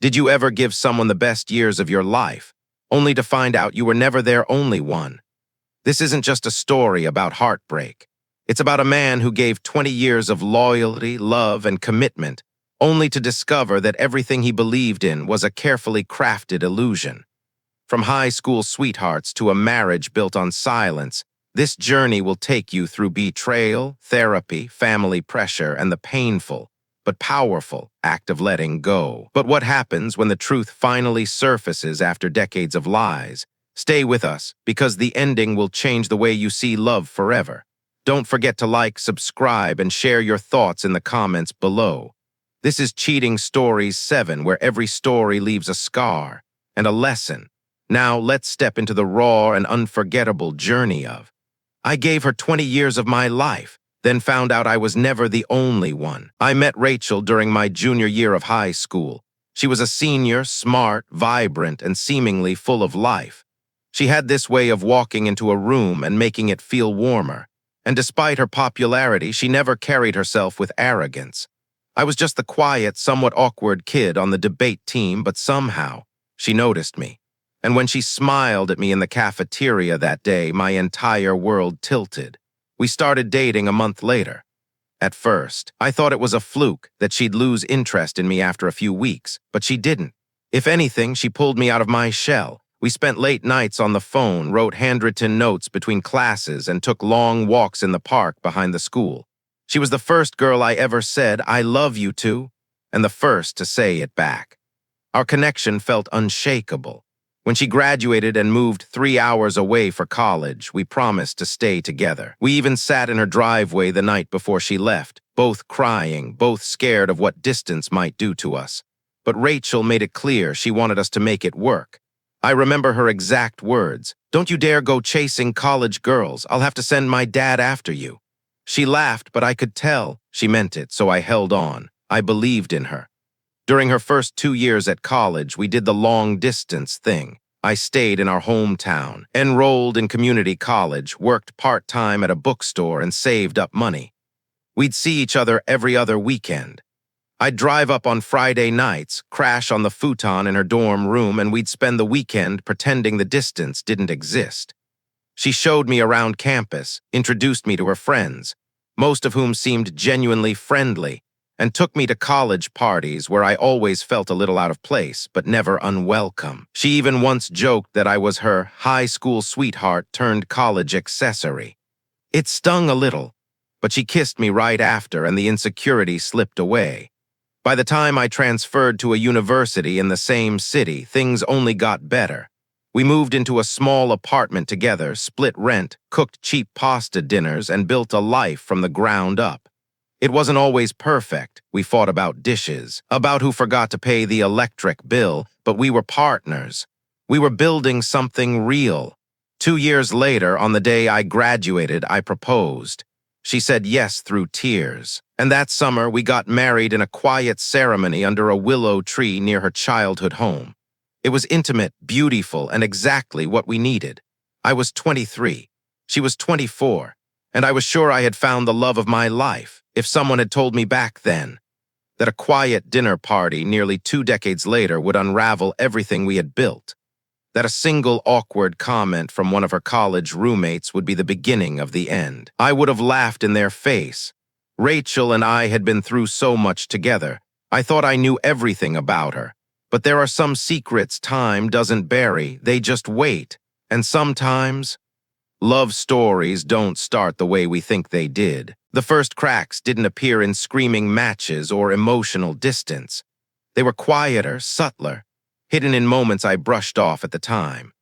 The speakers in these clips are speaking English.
Did you ever give someone the best years of your life, only to find out you were never their only one? This isn't just a story about heartbreak. It's about a man who gave 20 years of loyalty, love, and commitment, only to discover that everything he believed in was a carefully crafted illusion. From high school sweethearts to a marriage built on silence, this journey will take you through betrayal, therapy, family pressure, and the painful, but powerful act of letting go. But what happens when the truth finally surfaces after decades of lies? Stay with us, because the ending will change the way you see love forever. Don't forget to like, subscribe, and share your thoughts in the comments below. This is Cheating Stories 7, where every story leaves a scar and a lesson. Now let's step into the raw and unforgettable journey of. I gave her 20 years of my life, then found out I was never the only one. I met Rachel during my junior year of high school. She was a senior, smart, vibrant, and seemingly full of life. She had this way of walking into a room and making it feel warmer. And despite her popularity, she never carried herself with arrogance. I was just the quiet, somewhat awkward kid on the debate team, but somehow, she noticed me. And when she smiled at me in the cafeteria that day, my entire world tilted. We started dating a month later. At first, I thought it was a fluke that she'd lose interest in me after a few weeks, but she didn't. If anything, she pulled me out of my shell. We spent late nights on the phone, wrote handwritten notes between classes, and took long walks in the park behind the school. She was the first girl I ever said, "I love you" to, and the first to say it back. Our connection felt unshakable. When she graduated and moved 3 hours away for college, we promised to stay together. We even sat in her driveway the night before she left, both crying, both scared of what distance might do to us. But Rachel made it clear she wanted us to make it work. I remember her exact words, "Don't you dare go chasing college girls. I'll have to send my dad after you." She laughed, but I could tell she meant it, so I held on. I believed in her. During her first 2 years at college, we did the long-distance thing. I stayed in our hometown, enrolled in community college, worked part-time at a bookstore, and saved up money. We'd see each other every other weekend. I'd drive up on Friday nights, crash on the futon in her dorm room, and we'd spend the weekend pretending the distance didn't exist. She showed me around campus, introduced me to her friends, most of whom seemed genuinely friendly, and took me to college parties where I always felt a little out of place, but never unwelcome. She even once joked that I was her high school sweetheart turned college accessory. It stung a little, but she kissed me right after and the insecurity slipped away. By the time I transferred to a university in the same city, things only got better. We moved into a small apartment together, split rent, cooked cheap pasta dinners, and built a life from the ground up. It wasn't always perfect. We fought about dishes, about who forgot to pay the electric bill, but we were partners. We were building something real. 2 years later, on the day I graduated, I proposed. She said yes through tears. And that summer, we got married in a quiet ceremony under a willow tree near her childhood home. It was intimate, beautiful, and exactly what we needed. I was 23. She was 24. And I was sure I had found the love of my life. If someone had told me back then that a quiet dinner party nearly 2 decades later would unravel everything we had built, that a single awkward comment from one of her college roommates would be the beginning of the end, I would have laughed in their face. Rachel and I had been through so much together. I thought I knew everything about her. But there are some secrets time doesn't bury, they just wait. And sometimes, love stories don't start the way we think they did. The first cracks didn't appear in screaming matches or emotional distance. They were quieter, subtler, hidden in moments I brushed off at the time.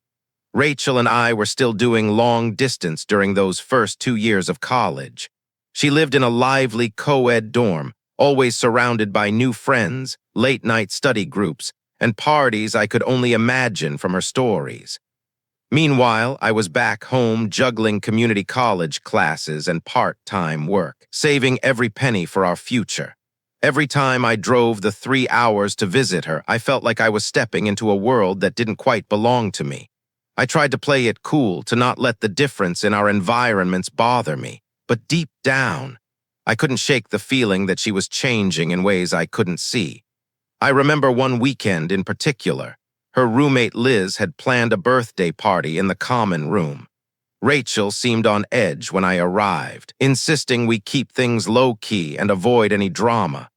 Rachel and I were still doing long distance during those first 2 years of college. She lived in a lively co-ed dorm, always surrounded by new friends, late-night study groups, and parties I could only imagine from her stories. Meanwhile, I was back home juggling community college classes and part-time work, saving every penny for our future. Every time I drove the 3 hours to visit her, I felt like I was stepping into a world that didn't quite belong to me. I tried to play it cool, to not let the difference in our environments bother me. But deep down, I couldn't shake the feeling that she was changing in ways I couldn't see. I remember one weekend in particular. Her roommate Liz had planned a birthday party in the common room. Rachel seemed on edge when I arrived, insisting we keep things low-key and avoid any drama.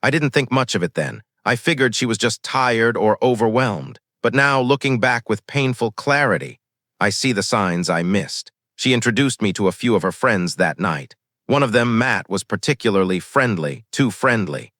I didn't think much of it then. I figured she was just tired or overwhelmed. But now, looking back with painful clarity, I see the signs I missed. She introduced me to a few of her friends that night. One of them, Matt, was particularly friendly, too friendly.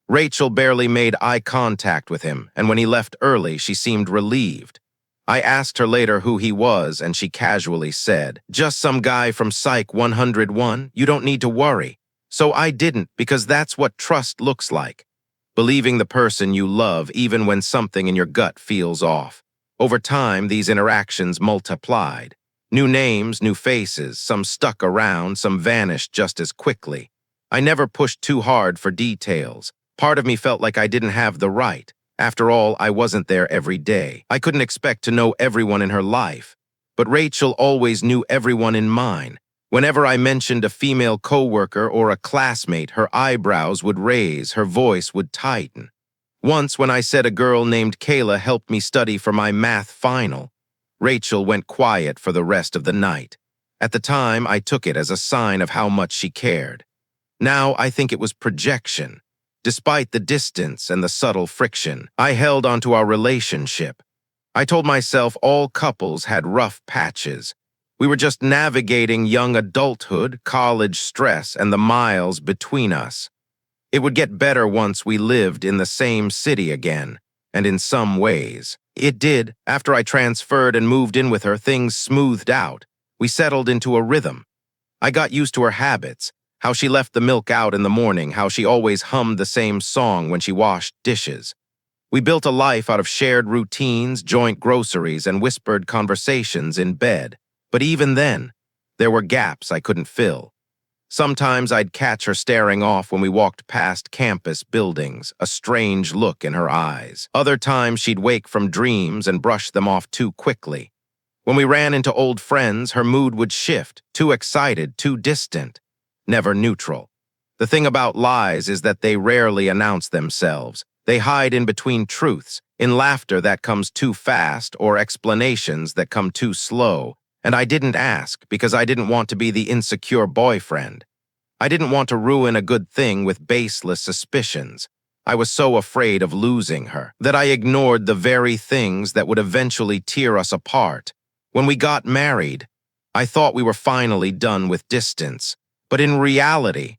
Rachel barely made eye contact with him, and when he left early, she seemed relieved. I asked her later who he was, and she casually said, "Just some guy from Psych 101, you don't need to worry." So I didn't, because that's what trust looks like. Believing the person you love even when something in your gut feels off. Over time, these interactions multiplied. New names, new faces, some stuck around, some vanished just as quickly. I never pushed too hard for details. Part of me felt like I didn't have the right. After all, I wasn't there every day. I couldn't expect to know everyone in her life. But Rachel always knew everyone in mine. Whenever I mentioned a female coworker or a classmate, her eyebrows would raise, her voice would tighten. Once, when I said a girl named Kayla helped me study for my math final, Rachel went quiet for the rest of the night. At the time, I took it as a sign of how much she cared. Now, I think it was projection. Despite the distance and the subtle friction, I held onto our relationship. I told myself all couples had rough patches. We were just navigating young adulthood, college stress, and the miles between us. It would get better once we lived in the same city again, and in some ways, it did. After I transferred and moved in with her, things smoothed out. We settled into a rhythm. I got used to her habits, how she left the milk out in the morning, how she always hummed the same song when she washed dishes. We built a life out of shared routines, joint groceries, and whispered conversations in bed. But even then, there were gaps I couldn't fill. Sometimes I'd catch her staring off when we walked past campus buildings, a strange look in her eyes. Other times she'd wake from dreams and brush them off too quickly. When we ran into old friends, her mood would shift, too excited, too distant, never neutral. The thing about lies is that they rarely announce themselves. They hide in between truths, in laughter that comes too fast or explanations that come too slow. And I didn't ask because I didn't want to be the insecure boyfriend. I didn't want to ruin a good thing with baseless suspicions. I was so afraid of losing her that I ignored the very things that would eventually tear us apart. When we got married, I thought we were finally done with distance. But in reality,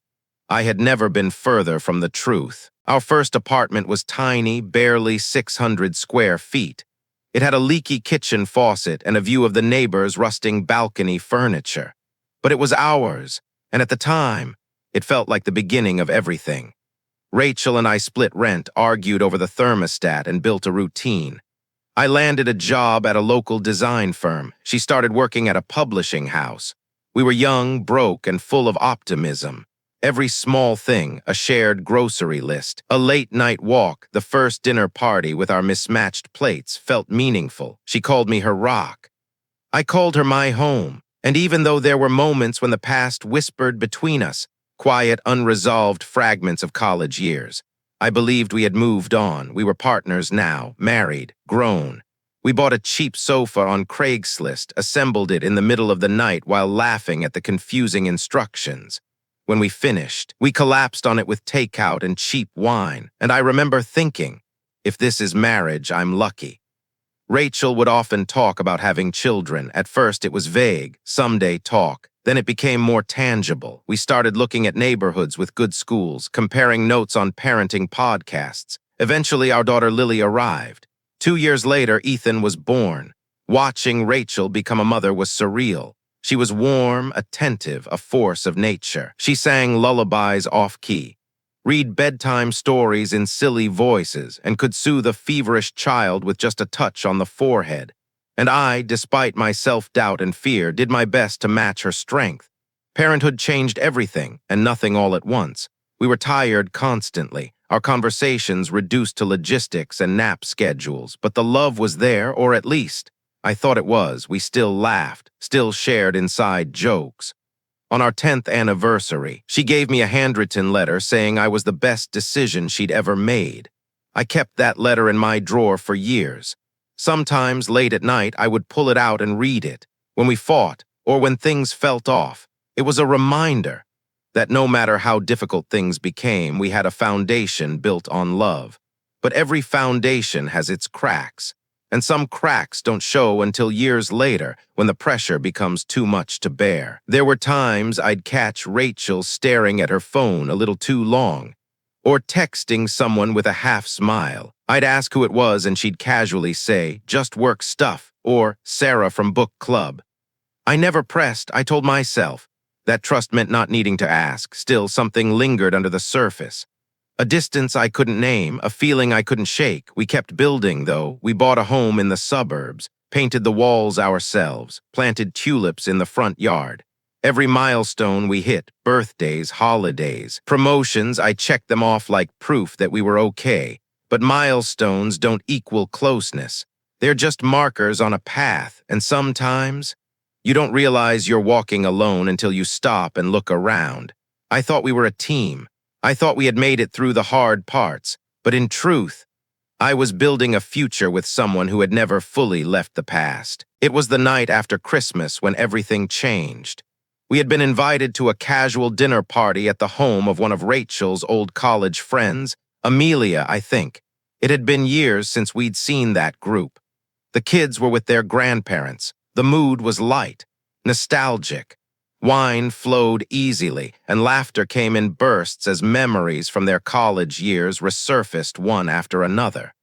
I had never been further from the truth. Our first apartment was tiny, barely 600 square feet. It had a leaky kitchen faucet and a view of the neighbors' rusting balcony furniture. But it was ours, and at the time, it felt like the beginning of everything. Rachel and I split rent, argued over the thermostat, and built a routine. I landed a job at a local design firm. She started working at a publishing house. We were young, broke, and full of optimism. Every small thing, a shared grocery list, a late-night walk, the first dinner party with our mismatched plates felt meaningful. She called me her rock. I called her my home, and even though there were moments when the past whispered between us, quiet, unresolved fragments of college years, I believed we had moved on. We were partners now, married, grown. We bought a cheap sofa on Craigslist, assembled it in the middle of the night while laughing at the confusing instructions. When we finished, we collapsed on it with takeout and cheap wine, and I remember thinking, if this is marriage, I'm lucky. Rachel would often talk about having children. At first, it was vague, someday talk. Then it became more tangible. We started looking at neighborhoods with good schools, comparing notes on parenting podcasts. Eventually, our daughter Lily arrived. 2 years later, Ethan was born. Watching Rachel become a mother was surreal. She was warm, attentive, a force of nature. She sang lullabies off-key, read bedtime stories in silly voices, and could soothe a feverish child with just a touch on the forehead. And I, despite my self-doubt and fear, did my best to match her strength. Parenthood changed everything, and nothing all at once. We were tired constantly, our conversations reduced to logistics and nap schedules, but the love was there, or at least, I thought it was. We still laughed, still shared inside jokes. On our 10th anniversary, she gave me a handwritten letter saying I was the best decision she'd ever made. I kept that letter in my drawer for years. Sometimes, late at night, I would pull it out and read it. When we fought, or when things felt off, it was a reminder that no matter how difficult things became, we had a foundation built on love. But every foundation has its cracks, and some cracks don't show until years later when the pressure becomes too much to bear. There were times I'd catch Rachel staring at her phone a little too long, or texting someone with a half smile. I'd ask who it was and she'd casually say, "Just work stuff," or "Sarah from book club." I never pressed, I told myself. That trust meant not needing to ask. Still, something lingered under the surface. A distance I couldn't name, a feeling I couldn't shake. We kept building, though. We bought a home in the suburbs, painted the walls ourselves, planted tulips in the front yard. Every milestone we hit, birthdays, holidays, promotions, I checked them off like proof that we were okay. But milestones don't equal closeness. They're just markers on a path, and sometimes you don't realize you're walking alone until you stop and look around. I thought we were a team. I thought we had made it through the hard parts, but in truth, I was building a future with someone who had never fully left the past. It was the night after Christmas when everything changed. We had been invited to a casual dinner party at the home of one of Rachel's old college friends, Amelia, I think. It had been years since we'd seen that group. The kids were with their grandparents. The mood was light, nostalgic. Wine flowed easily, and laughter came in bursts as memories from their college years resurfaced one after another.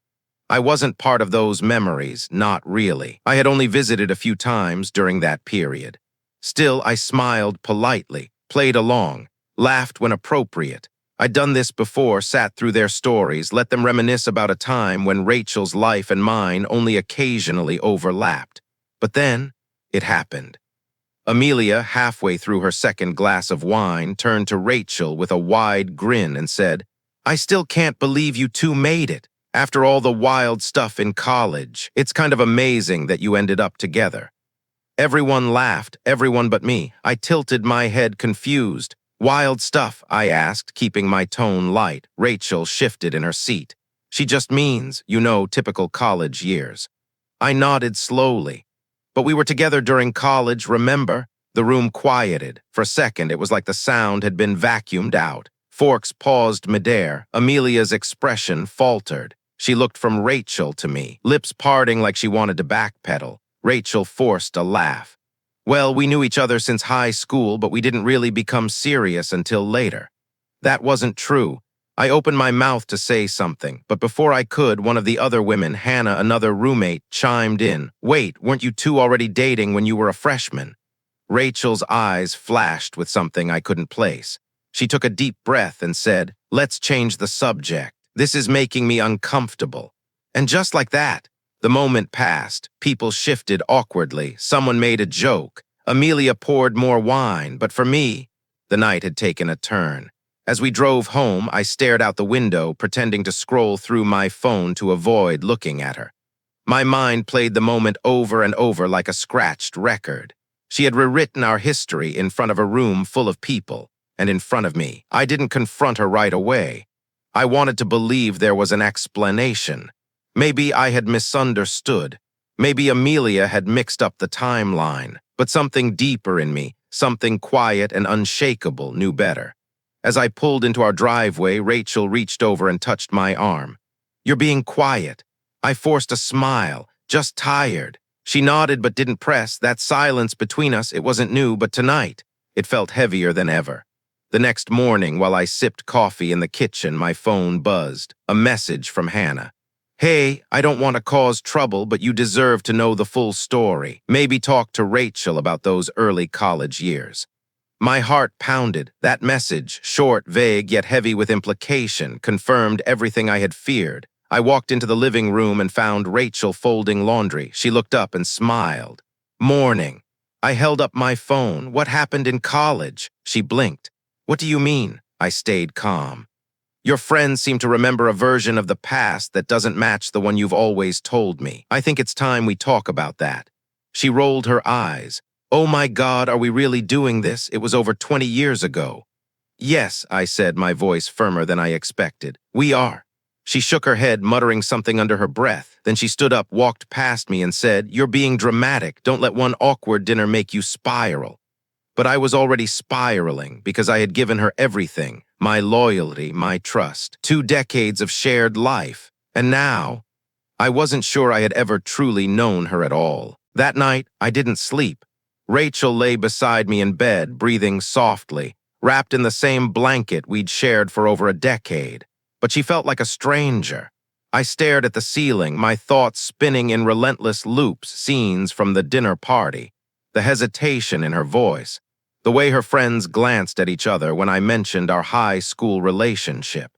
I wasn't part of those memories, not really. I had only visited a few times during that period. Still, I smiled politely, played along, laughed when appropriate. I'd done this before, sat through their stories, let them reminisce about a time when Rachel's life and mine only occasionally overlapped. But then, it happened. Amelia, halfway through her second glass of wine, turned to Rachel with a wide grin and said, "I still can't believe you two made it. After all the wild stuff in college, it's kind of amazing that you ended up together." Everyone laughed, everyone but me. I tilted my head confused. "Wild stuff?" I asked, keeping my tone light. Rachel shifted in her seat. "She just means, typical college years." I nodded slowly. "But we were together during college, remember?" The room quieted. For a second, it was like the sound had been vacuumed out. Forks paused midair. Amelia's expression faltered. She looked from Rachel to me, lips parting like she wanted to backpedal. Rachel forced a laugh. "Well, we knew each other since high school, but we didn't really become serious until later." That wasn't true. I opened my mouth to say something, but before I could, one of the other women, Hannah, another roommate, chimed in. "Wait, weren't you two already dating when you were a freshman?" Rachel's eyes flashed with something I couldn't place. She took a deep breath and said, "Let's change the subject. This is making me uncomfortable." And just like that, the moment passed. People shifted awkwardly. Someone made a joke. Amelia poured more wine, but for me, the night had taken a turn. As we drove home, I stared out the window, pretending to scroll through my phone to avoid looking at her. My mind played the moment over and over like a scratched record. She had rewritten our history in front of a room full of people, and in front of me. I didn't confront her right away. I wanted to believe there was an explanation. Maybe I had misunderstood. Maybe Amelia had mixed up the timeline. But something deeper in me, something quiet and unshakable, knew better. As I pulled into our driveway, Rachel reached over and touched my arm. "You're being quiet." I forced a smile, just tired. She nodded but didn't press. That silence between us, it wasn't new, but tonight, it felt heavier than ever. The next morning, while I sipped coffee in the kitchen, my phone buzzed. A message from Hannah. "Hey, I don't want to cause trouble, but you deserve to know the full story. Maybe talk to Rachel about those early college years." My heart pounded. That message, short, vague, yet heavy with implication, confirmed everything I had feared. I walked into the living room and found Rachel folding laundry. She looked up and smiled. "Morning." I held up my phone. "What happened in college?" She blinked. "What do you mean?" I stayed calm. "Your friends seem to remember a version of the past that doesn't match the one you've always told me. I think it's time we talk about that." She rolled her eyes. "Oh my God, are we really doing this? It was over 20 years ago." "Yes," I said, my voice firmer than I expected. "We are." She shook her head, muttering something under her breath. Then she stood up, walked past me, and said, "You're being dramatic. Don't let one awkward dinner make you spiral." But I was already spiraling because I had given her everything, my loyalty, my trust, 2 decades of shared life. And now, I wasn't sure I had ever truly known her at all. That night, I didn't sleep. Rachel lay beside me in bed, breathing softly, wrapped in the same blanket we'd shared for over a decade. But she felt like a stranger. I stared at the ceiling, my thoughts spinning in relentless loops, scenes from the dinner party, the hesitation in her voice, the way her friends glanced at each other when I mentioned our high school relationship.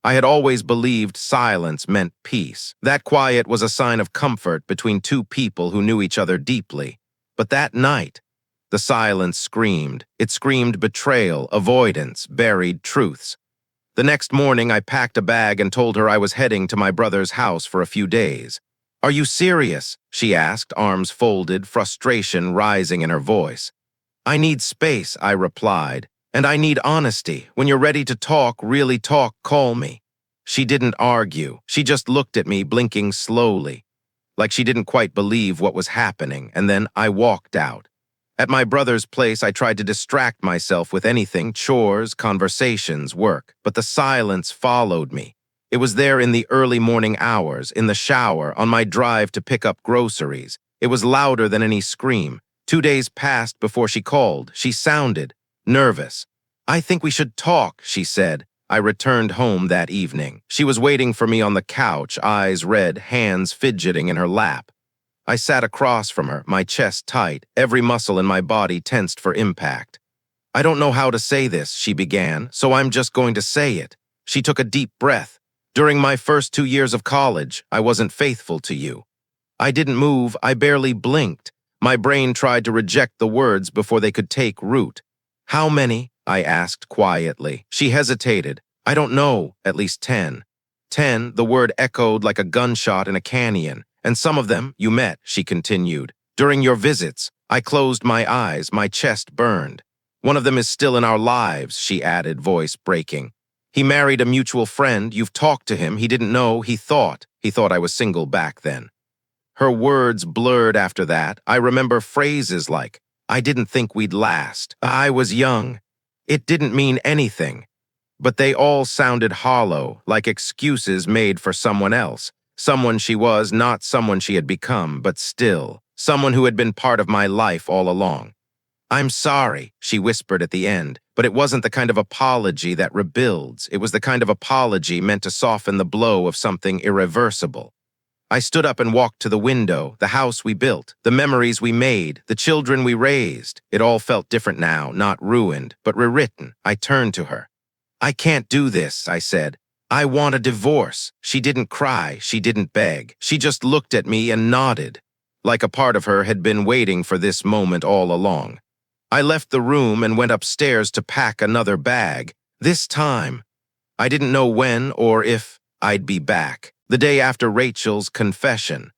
I had always believed silence meant peace. That quiet was a sign of comfort between two people who knew each other deeply. But that night, the silence screamed. It screamed betrayal, avoidance, buried truths. The next morning, I packed a bag and told her I was heading to my brother's house for a few days. "Are you serious?" she asked, arms folded, frustration rising in her voice. "I need space," I replied. "And I need honesty. When you're ready to talk, really talk, call me." She didn't argue. She just looked at me, blinking slowly, like she didn't quite believe what was happening, and then I walked out. At my brother's place, I tried to distract myself with anything, chores, conversations, work, but the silence followed me. It was there in the early morning hours, in the shower, on my drive to pick up groceries. It was louder than any scream. 2 days passed before she called. She sounded nervous. "I think we should talk," she said. I returned home that evening. She was waiting for me on the couch, eyes red, hands fidgeting in her lap. I sat across from her, my chest tight, every muscle in my body tensed for impact. "I don't know how to say this," she began, "so I'm just going to say it." She took a deep breath. "During my first 2 years of college, I wasn't faithful to you. I didn't move, I barely blinked. My brain tried to reject the words before they could take root." "How many?" I asked quietly. She hesitated. "I don't know, at least 10. 10, the word echoed like a gunshot in a canyon. "And some of them you met," she continued. "During your visits." I closed my eyes, my chest burned. "One of them is still in our lives," she added, voice breaking. "He married a mutual friend. You've talked to him. He didn't know. He thought I was single back then." Her words blurred after that. I remember phrases like, "I didn't think we'd last. I was young." It didn't mean anything. But they all sounded hollow, like excuses made for someone else. Someone she was, not someone she had become, but still, someone who had been part of my life all along. "I'm sorry," she whispered at the end, but it wasn't the kind of apology that rebuilds. It was the kind of apology meant to soften the blow of something irreversible. I stood up and walked to the window, the house we built, the memories we made, the children we raised. It all felt different now, not ruined, but rewritten. I turned to her. "I can't do this," I said. "I want a divorce." She didn't cry, she didn't beg. She just looked at me and nodded, like a part of her had been waiting for this moment all along. I left the room and went upstairs to pack another bag. This time, I didn't know when or if I'd be back. The day after Rachel's confession,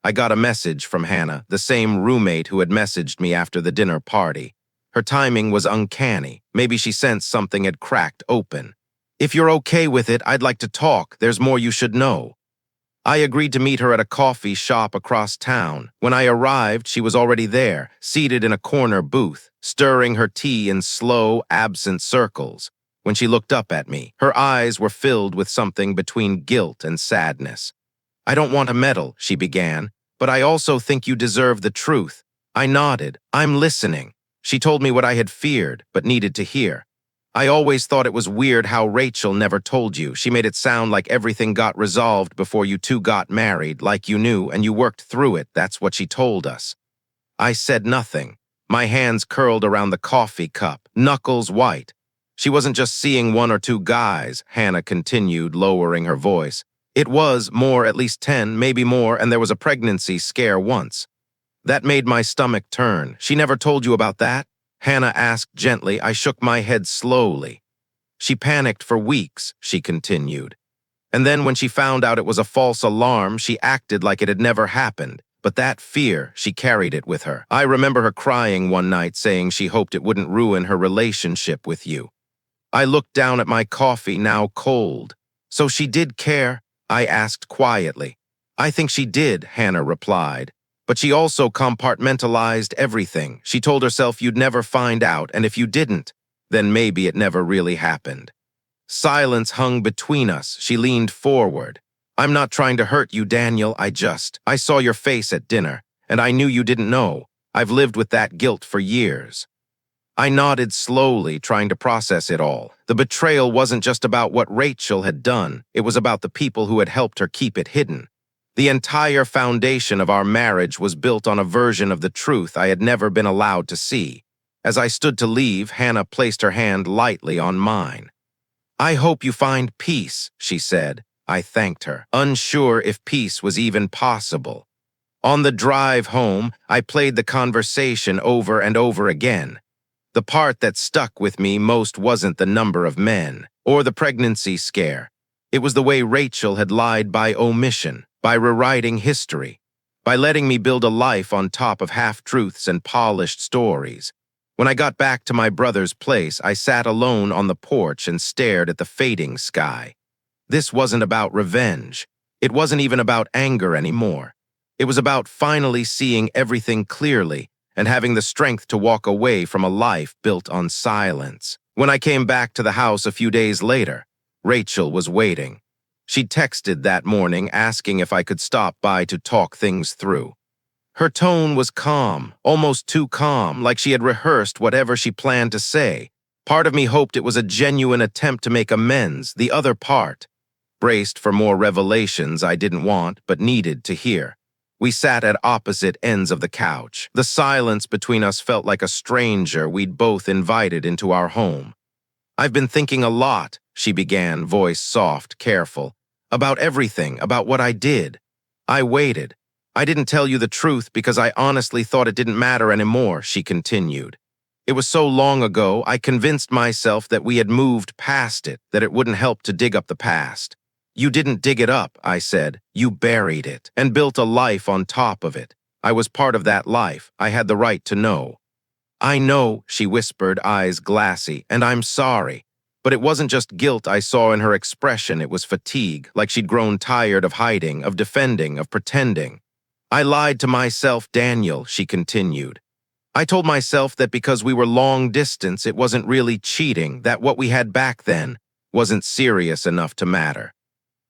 I got a message from Hannah, the same roommate who had messaged me after the dinner party. Her timing was uncanny. Maybe she sensed something had cracked open. "If you're okay with it, I'd like to talk. There's more you should know." I agreed to meet her at a coffee shop across town. When I arrived, she was already there, seated in a corner booth, stirring her tea in slow, absent circles. When she looked up at me, her eyes were filled with something between guilt and sadness. "I don't want to meddle," she began, "but I also think you deserve the truth." I nodded. "I'm listening." She told me what I had feared, but needed to hear. "I always thought it was weird how Rachel never told you. She made it sound like everything got resolved before you two got married, like you knew and you worked through it. That's what she told us." I said nothing. My hands curled around the coffee cup, knuckles white. "She wasn't just seeing 1 or 2 guys," Hannah continued, lowering her voice. "It was more, at least 10, maybe more, and there was a pregnancy scare once." That made my stomach turn. "She never told you about that?" Hannah asked gently. I shook my head slowly. "She panicked for weeks," she continued. "And then when she found out it was a false alarm, she acted like it had never happened. But that fear, she carried it with her. I remember her crying one night, saying she hoped it wouldn't ruin her relationship with you." I looked down at my coffee, now cold. So she did care? I asked quietly. I think she did, Hannah replied. But she also compartmentalized everything. She told herself you'd never find out, and if you didn't, then maybe it never really happened. Silence hung between us. She leaned forward. I'm not trying to hurt you, Daniel. I saw your face at dinner, and I knew you didn't know. I've lived with that guilt for years. I nodded slowly, trying to process it all. The betrayal wasn't just about what Rachel had done. It was about the people who had helped her keep it hidden. The entire foundation of our marriage was built on a version of the truth I had never been allowed to see. As I stood to leave, Hannah placed her hand lightly on mine. I hope you find peace, she said. I thanked her, unsure if peace was even possible. On the drive home, I played the conversation over and over again. The part that stuck with me most wasn't the number of men or the pregnancy scare. It was the way Rachel had lied by omission, by rewriting history, by letting me build a life on top of half-truths and polished stories. When I got back to my brother's place, I sat alone on the porch and stared at the fading sky. This wasn't about revenge. It wasn't even about anger anymore. It was about finally seeing everything clearly and having the strength to walk away from a life built on silence. When I came back to the house a few days later, Rachel was waiting. She texted that morning asking if I could stop by to talk things through. Her tone was calm, almost too calm, like she had rehearsed whatever she planned to say. Part of me hoped it was a genuine attempt to make amends. The other part braced for more revelations I didn't want but needed to hear. We sat at opposite ends of the couch. The silence between us felt like a stranger we'd both invited into our home. I've been thinking a lot, she began, voice soft, careful, about everything, about what I did. I waited. I didn't tell you the truth because I honestly thought it didn't matter anymore, she continued. It was so long ago, I convinced myself that we had moved past it, that it wouldn't help to dig up the past. You didn't dig it up, I said. You buried it and built a life on top of it. I was part of that life. I had the right to know. I know, she whispered, eyes glassy, and I'm sorry. But it wasn't just guilt I saw in her expression. It was fatigue, like she'd grown tired of hiding, of defending, of pretending. I lied to myself, Daniel, she continued. I told myself that because we were long distance, it wasn't really cheating, that what we had back then wasn't serious enough to matter.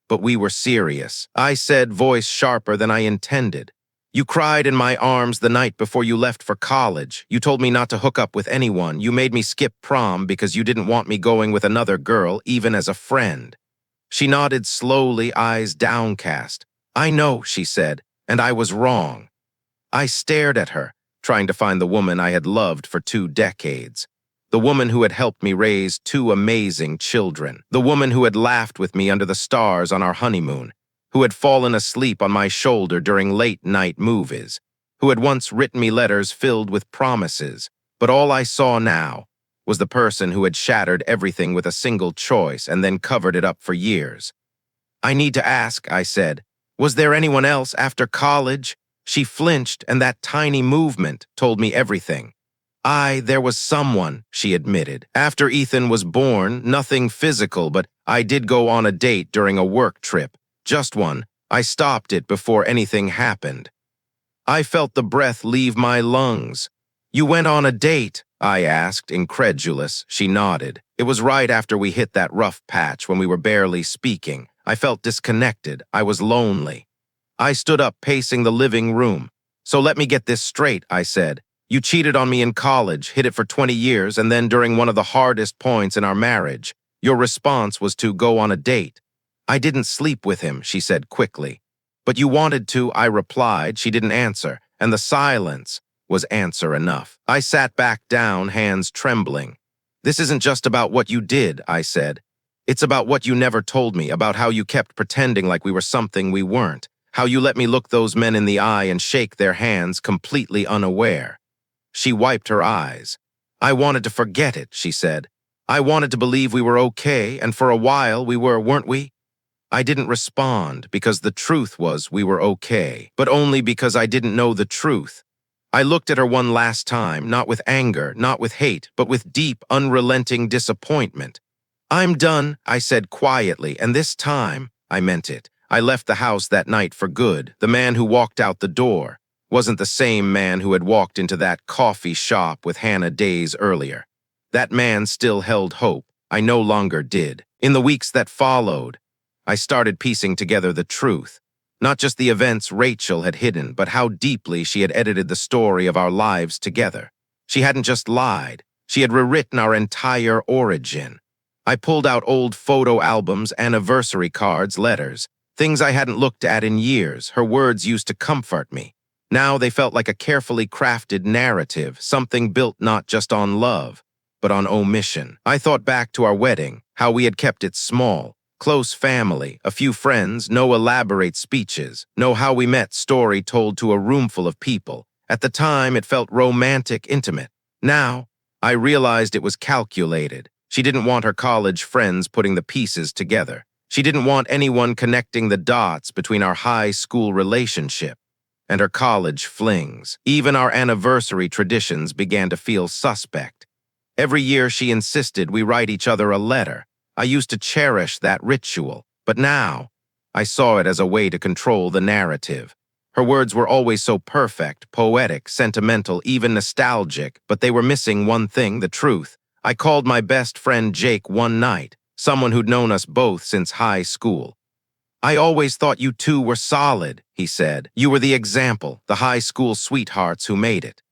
But we were serious, I said, voice sharper than I intended. You cried in my arms the night before you left for college. You told me not to hook up with anyone. You made me skip prom because you didn't want me going with another girl, even as a friend. She nodded slowly, eyes downcast. I know, she said, and I was wrong. I stared at her, trying to find the woman I had loved for 2 decades. The woman who had helped me raise 2 amazing children. The woman who had laughed with me under the stars on our honeymoon. Who had fallen asleep on my shoulder during late-night movies. Who had once written me letters filled with promises. But all I saw now was the person who had shattered everything with a single choice and then covered it up for years. I need to ask, I said. Was there anyone else after college? She flinched, and that tiny movement told me everything. There was someone, she admitted. After Ethan was born, nothing physical, but I did go on a date during a work trip. Just one. I stopped it before anything happened. I felt the breath leave my lungs. You went on a date? I asked, incredulous. She nodded. It was right after we hit that rough patch when we were barely speaking. I felt disconnected. I was lonely. I stood up, pacing the living room. So let me get this straight, I said. You cheated on me in college, hid it for 20 years, and then during one of the hardest points in our marriage, your response was to go on a date. I didn't sleep with him, she said quickly. But you wanted to, I replied. She didn't answer, and the silence was answer enough. I sat back down, hands trembling. This isn't just about what you did, I said. It's about what you never told me, about how you kept pretending like we were something we weren't, how you let me look those men in the eye and shake their hands completely unaware. She wiped her eyes. I wanted to forget it, she said. I wanted to believe we were okay, and for a while we were, weren't we? I didn't respond because the truth was we were okay, but only because I didn't know the truth. I looked at her one last time, not with anger, not with hate, but with deep, unrelenting disappointment. I'm done, I said quietly, and this time, I meant it. I left the house that night for good. The man who walked out the door wasn't the same man who had walked into that coffee shop with Hannah days earlier. That man still held hope. I no longer did. In the weeks that followed, I started piecing together the truth. Not just the events Rachel had hidden, but how deeply she had edited the story of our lives together. She hadn't just lied. She had rewritten our entire origin. I pulled out old photo albums, anniversary cards, letters, things I hadn't looked at in years. Her words used to comfort me. Now they felt like a carefully crafted narrative, something built not just on love, but on omission. I thought back to our wedding, how we had kept it small, close family, a few friends, no elaborate speeches, no how we met story told to a roomful of people. At the time, it felt romantic, intimate. Now, I realized it was calculated. She didn't want her college friends putting the pieces together. She didn't want anyone connecting the dots between our high school relationship and her college flings. Even our anniversary traditions began to feel suspect. Every year she insisted we write each other a letter. I used to cherish that ritual, but now I saw it as a way to control the narrative. Her words were always so perfect, poetic, sentimental, even nostalgic, but they were missing one thing, the truth. I called my best friend Jake one night, someone who'd known us both since high school. I always thought you two were solid, he said. You were the example, the high school sweethearts who made it.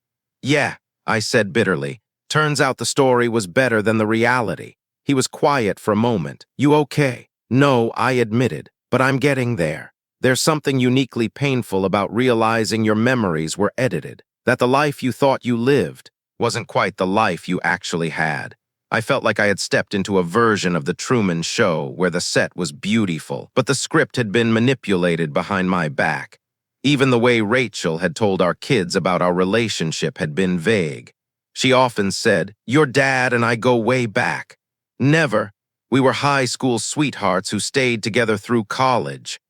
Yeah, I said bitterly. Turns out the story was better than the reality. He was quiet for a moment. You okay? No, I admitted, but I'm getting there. There's something uniquely painful about realizing your memories were edited, that the life you thought you lived wasn't quite the life you actually had. I felt like I had stepped into a version of the Truman Show where the set was beautiful, but the script had been manipulated behind my back. Even the way Rachel had told our kids about our relationship had been vague. She often said, "Your dad and I go way back." Never. We were high school sweethearts who stayed together through college.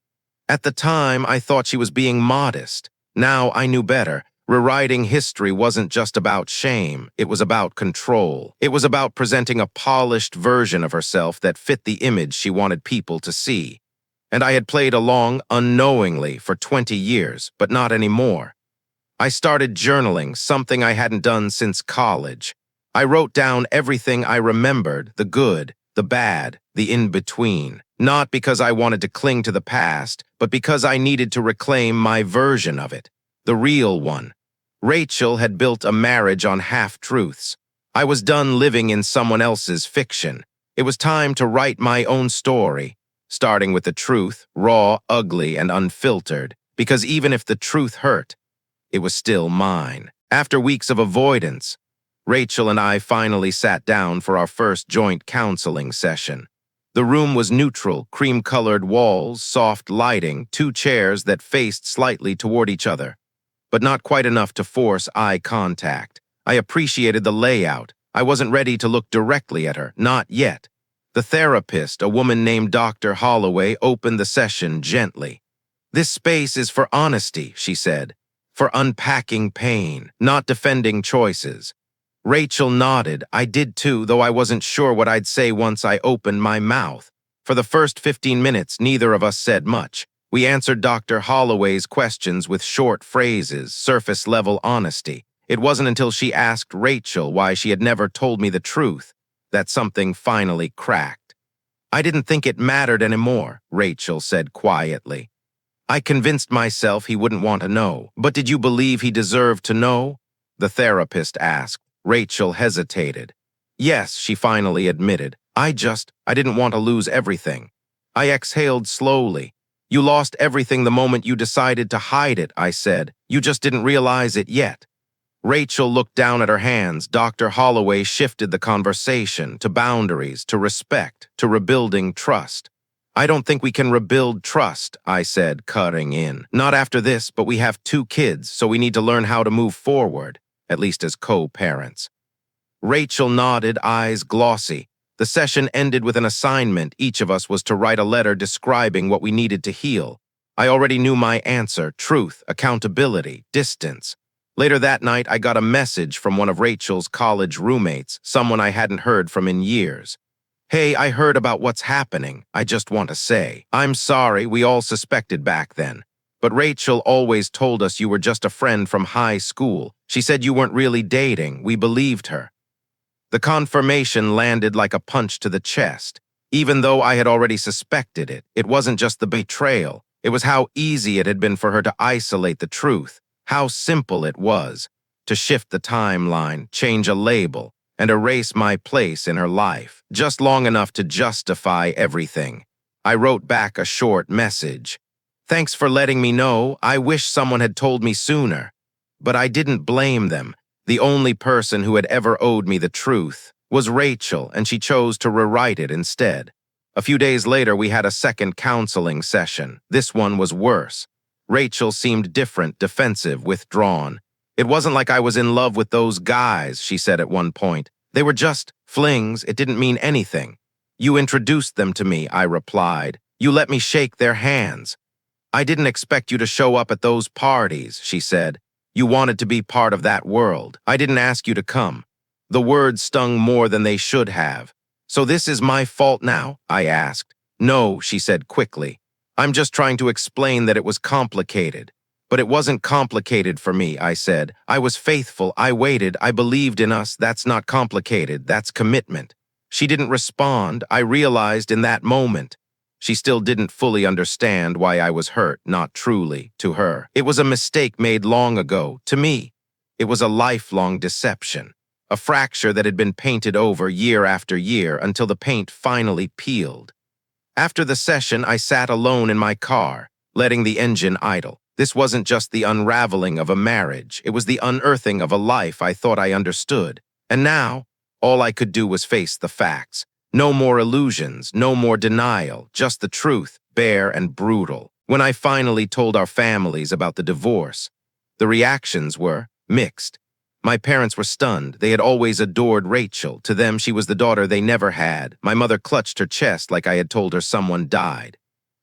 At the time, I thought she was being modest. Now I knew better. Rewriting history wasn't just about shame, it was about control. It was about presenting a polished version of herself that fit the image she wanted people to see. And I had played along unknowingly for 20 years, but not anymore. I started journaling, something I hadn't done since college. I wrote down everything I remembered, the good, the bad, the in-between. Not because I wanted to cling to the past, but because I needed to reclaim my version of it, the real one. Rachel had built a marriage on half-truths. I was done living in someone else's fiction. It was time to write my own story, starting with the truth, raw, ugly, and unfiltered, because even if the truth hurt, it was still mine. After weeks of avoidance, Rachel and I finally sat down for our first joint counseling session. The room was neutral, cream-colored walls, soft lighting, two chairs that faced slightly toward each other, but not quite enough to force eye contact. I appreciated the layout. I wasn't ready to look directly at her, not yet. The therapist, a woman named Dr. Holloway, opened the session gently. "This space is for honesty," she said, "for unpacking pain, not defending choices." Rachel nodded. I did too, though I wasn't sure what I'd say once I opened my mouth. For the first 15 minutes, neither of us said much. We answered Dr. Holloway's questions with short phrases, surface-level honesty. It wasn't until she asked Rachel why she had never told me the truth that something finally cracked. "I didn't think it mattered anymore," Rachel said quietly. "I convinced myself he wouldn't want to know." "But did you believe he deserved to know?" the therapist asked. Rachel hesitated. "Yes," she finally admitted. I didn't want to lose everything." I exhaled slowly. "You lost everything the moment you decided to hide it," I said. "You just didn't realize it yet." Rachel looked down at her hands. Dr. Holloway shifted the conversation to boundaries, to respect, to rebuilding trust. "I don't think we can rebuild trust," I said, cutting in. "Not after this, but we have 2 kids, so we need to learn how to move forward, at least as co-parents." Rachel nodded, eyes glossy. The session ended with an assignment. Each of us was to write a letter describing what we needed to heal. I already knew my answer: truth, accountability, distance. Later that night, I got a message from one of Rachel's college roommates, someone I hadn't heard from in years. Hey, I heard about what's happening. I just want to say, I'm sorry, we all suspected back then. But Rachel always told us you were just a friend from high school. She said you weren't really dating. We believed her. The confirmation landed like a punch to the chest. Even though I had already suspected it, it wasn't just the betrayal. It was how easy it had been for her to isolate the truth, how simple it was to shift the timeline, change a label, and erase my place in her life, just long enough to justify everything. I wrote back a short message. Thanks for letting me know. I wish someone had told me sooner. But I didn't blame them. The only person who had ever owed me the truth was Rachel, and she chose to rewrite it instead. A few days later, we had a second counseling session. This one was worse. Rachel seemed different, defensive, withdrawn. It wasn't like I was in love with those guys, she said at one point. They were just flings. It didn't mean anything. You introduced them to me, I replied. You let me shake their hands. I didn't expect you to show up at those parties, she said. You wanted to be part of that world. I didn't ask you to come. The words stung more than they should have. So this is my fault now? I asked. No, she said quickly. I'm just trying to explain that it was complicated. But it wasn't complicated for me, I said. I was faithful, I waited, I believed in us. That's not complicated, that's commitment. She didn't respond, I realized in that moment. She still didn't fully understand why I was hurt, not truly, to her. It was a mistake made long ago, to me. It was a lifelong deception, a fracture that had been painted over year after year until the paint finally peeled. After the session, I sat alone in my car, letting the engine idle. This wasn't just the unraveling of a marriage, it was the unearthing of a life I thought I understood. And now, all I could do was face the facts. No more illusions, no more denial, just the truth, bare and brutal. When I finally told our families about the divorce, the reactions were mixed. My parents were stunned. They had always adored Rachel. To them, she was the daughter they never had. My mother clutched her chest like I had told her someone died.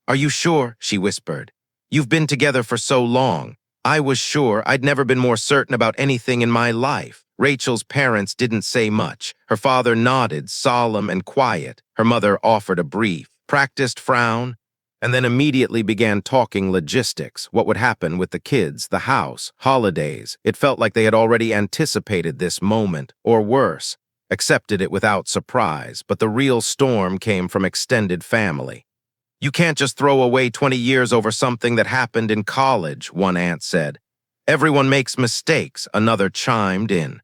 Are you sure? She whispered. You've been together for so long. I was sure. I'd never been more certain about anything in my life. Rachel's parents didn't say much. Her father nodded, solemn and quiet. Her mother offered a brief, practiced frown, and then immediately began talking logistics, what would happen with the kids, the house, holidays. It felt like they had already anticipated this moment, or worse, accepted it without surprise, but the real storm came from extended family. You can't just throw away 20 years over something that happened in college, one aunt said. Everyone makes mistakes, another chimed in.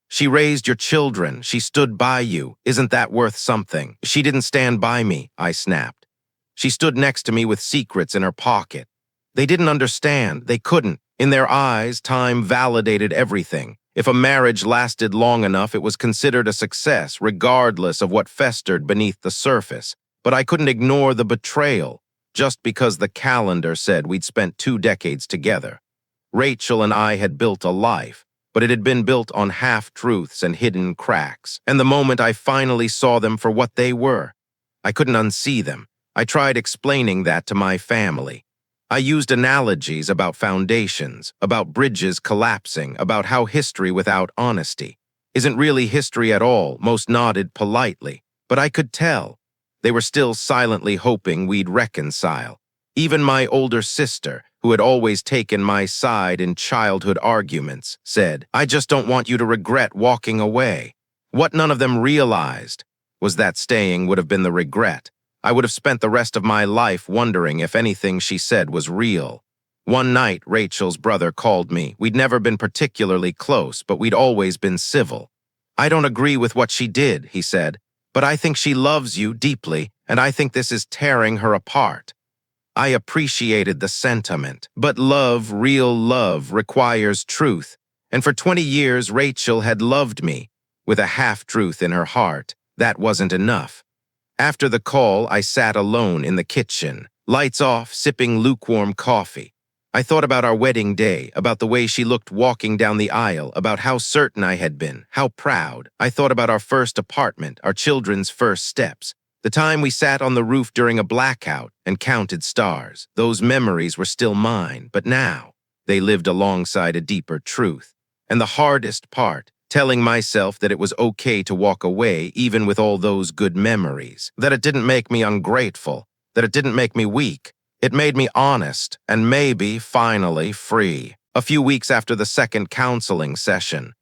She raised your children. She stood by you. Isn't that worth something? She didn't stand by me, I snapped. She stood next to me with secrets in her pocket. They didn't understand. They couldn't. In their eyes, time validated everything. If a marriage lasted long enough, it was considered a success, regardless of what festered beneath the surface. But I couldn't ignore the betrayal, just because the calendar said we'd spent 2 decades together. Rachel and I had built a life, but it had been built on half-truths and hidden cracks. And the moment I finally saw them for what they were, I couldn't unsee them. I tried explaining that to my family. I used analogies about foundations, about bridges collapsing, about how history without honesty isn't really history at all. Most nodded politely, but I could tell. They were still silently hoping we'd reconcile. Even my older sister, who had always taken my side in childhood arguments, said, I just don't want you to regret walking away. What none of them realized was that staying would have been the regret. I would have spent the rest of my life wondering if anything she said was real. One night, Rachel's brother called me. We'd never been particularly close, but we'd always been civil. I don't agree with what she did, he said, but I think she loves you deeply, and I think this is tearing her apart. I appreciated the sentiment, but love, real love, requires truth. And for 20 years, Rachel had loved me, with a half-truth in her heart. That wasn't enough. After the call, I sat alone in the kitchen, lights off, sipping lukewarm coffee. I thought about our wedding day, about the way she looked walking down the aisle, about how certain I had been, how proud. I thought about our first apartment, our children's first steps, the time we sat on the roof during a blackout and counted stars. Those memories were still mine, but now they lived alongside a deeper truth. And the hardest part, telling myself that it was okay to walk away even with all those good memories, that it didn't make me ungrateful, that it didn't make me weak. It made me honest and maybe, finally, free. A few weeks after the second counseling session,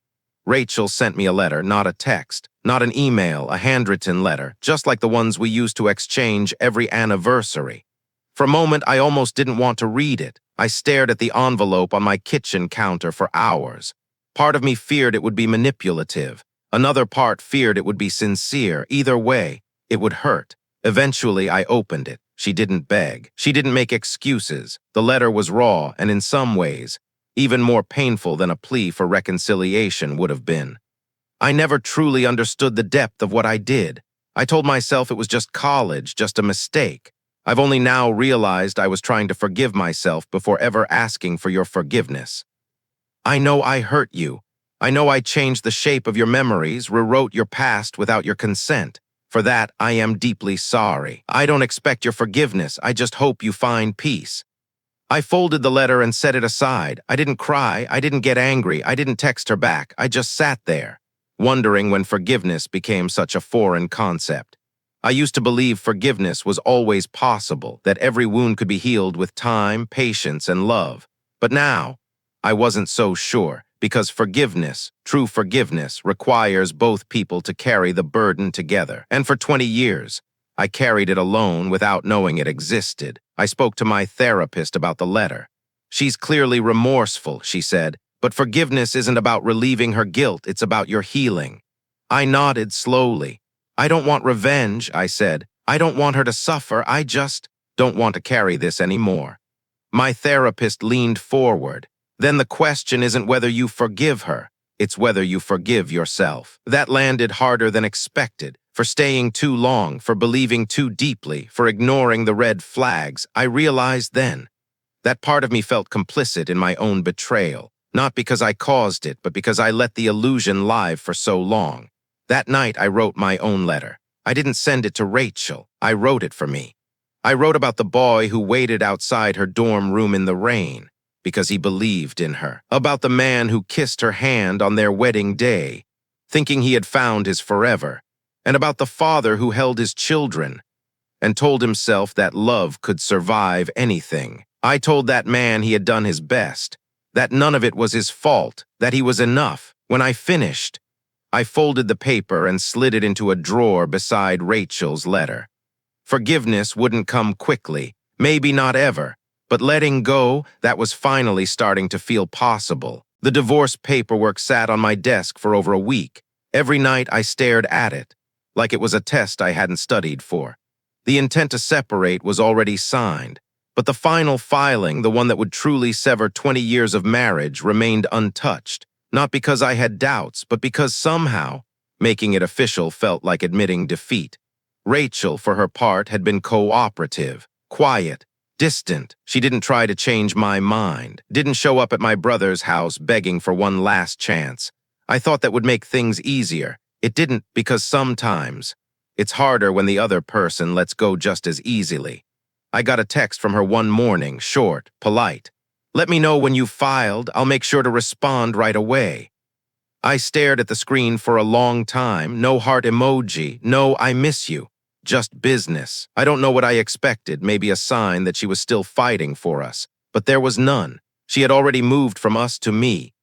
Rachel sent me a letter, not a text, not an email, a handwritten letter, just like the ones we used to exchange every anniversary. For a moment, I almost didn't want to read it. I stared at the envelope on my kitchen counter for hours. Part of me feared it would be manipulative. Another part feared it would be sincere. Either way, it would hurt. Eventually, I opened it. She didn't beg. She didn't make excuses. The letter was raw and, in some ways, even more painful than a plea for reconciliation would have been. I never truly understood the depth of what I did. I told myself it was just college, just a mistake. I've only now realized I was trying to forgive myself before ever asking for your forgiveness. I know I hurt you. I know I changed the shape of your memories, rewrote your past without your consent. For that, I am deeply sorry. I don't expect your forgiveness. I just hope you find peace. I folded the letter and set it aside. I didn't cry. I didn't get angry. I didn't text her back. I just sat there, wondering when forgiveness became such a foreign concept. I used to believe forgiveness was always possible, that every wound could be healed with time, patience, and love. But now, I wasn't so sure, because forgiveness, true forgiveness, requires both people to carry the burden together. And for 20 years, I carried it alone without knowing it existed. I spoke to my therapist about the letter. She's clearly remorseful, she said, but forgiveness isn't about relieving her guilt, it's about your healing. I nodded slowly. I don't want revenge, I said. I don't want her to suffer, I just don't want to carry this anymore. My therapist leaned forward. Then the question isn't whether you forgive her, it's whether you forgive yourself. That landed harder than expected. For staying too long, for believing too deeply, for ignoring the red flags, I realized then that part of me felt complicit in my own betrayal, not because I caused it, but because I let the illusion live for so long. That night, I wrote my own letter. I didn't send it to Rachel. I wrote it for me. I wrote about the boy who waited outside her dorm room in the rain because he believed in her, about the man who kissed her hand on their wedding day, thinking he had found his forever, and about the father who held his children and told himself that love could survive anything. I told that man he had done his best, that none of it was his fault, that he was enough. When I finished, I folded the paper and slid it into a drawer beside Rachel's letter. Forgiveness wouldn't come quickly, maybe not ever, but letting go, that was finally starting to feel possible. The divorce paperwork sat on my desk for over a week. Every night I stared at it, like it was a test I hadn't studied for. The intent to separate was already signed, but the final filing, the one that would truly sever 20 years of marriage, remained untouched, not because I had doubts, but because somehow, making it official felt like admitting defeat. Rachel, for her part, had been cooperative, quiet, distant. She didn't try to change my mind, didn't show up at my brother's house begging for one last chance. I thought that would make things easier. It didn't, because sometimes it's harder when the other person lets go just as easily. I got a text from her one morning, short, polite. Let me know when you've filed. I'll make sure to respond right away. I stared at the screen for a long time. No heart emoji, no I miss you. Just business. I don't know what I expected, maybe a sign that she was still fighting for us. But there was none. She had already moved from us to me.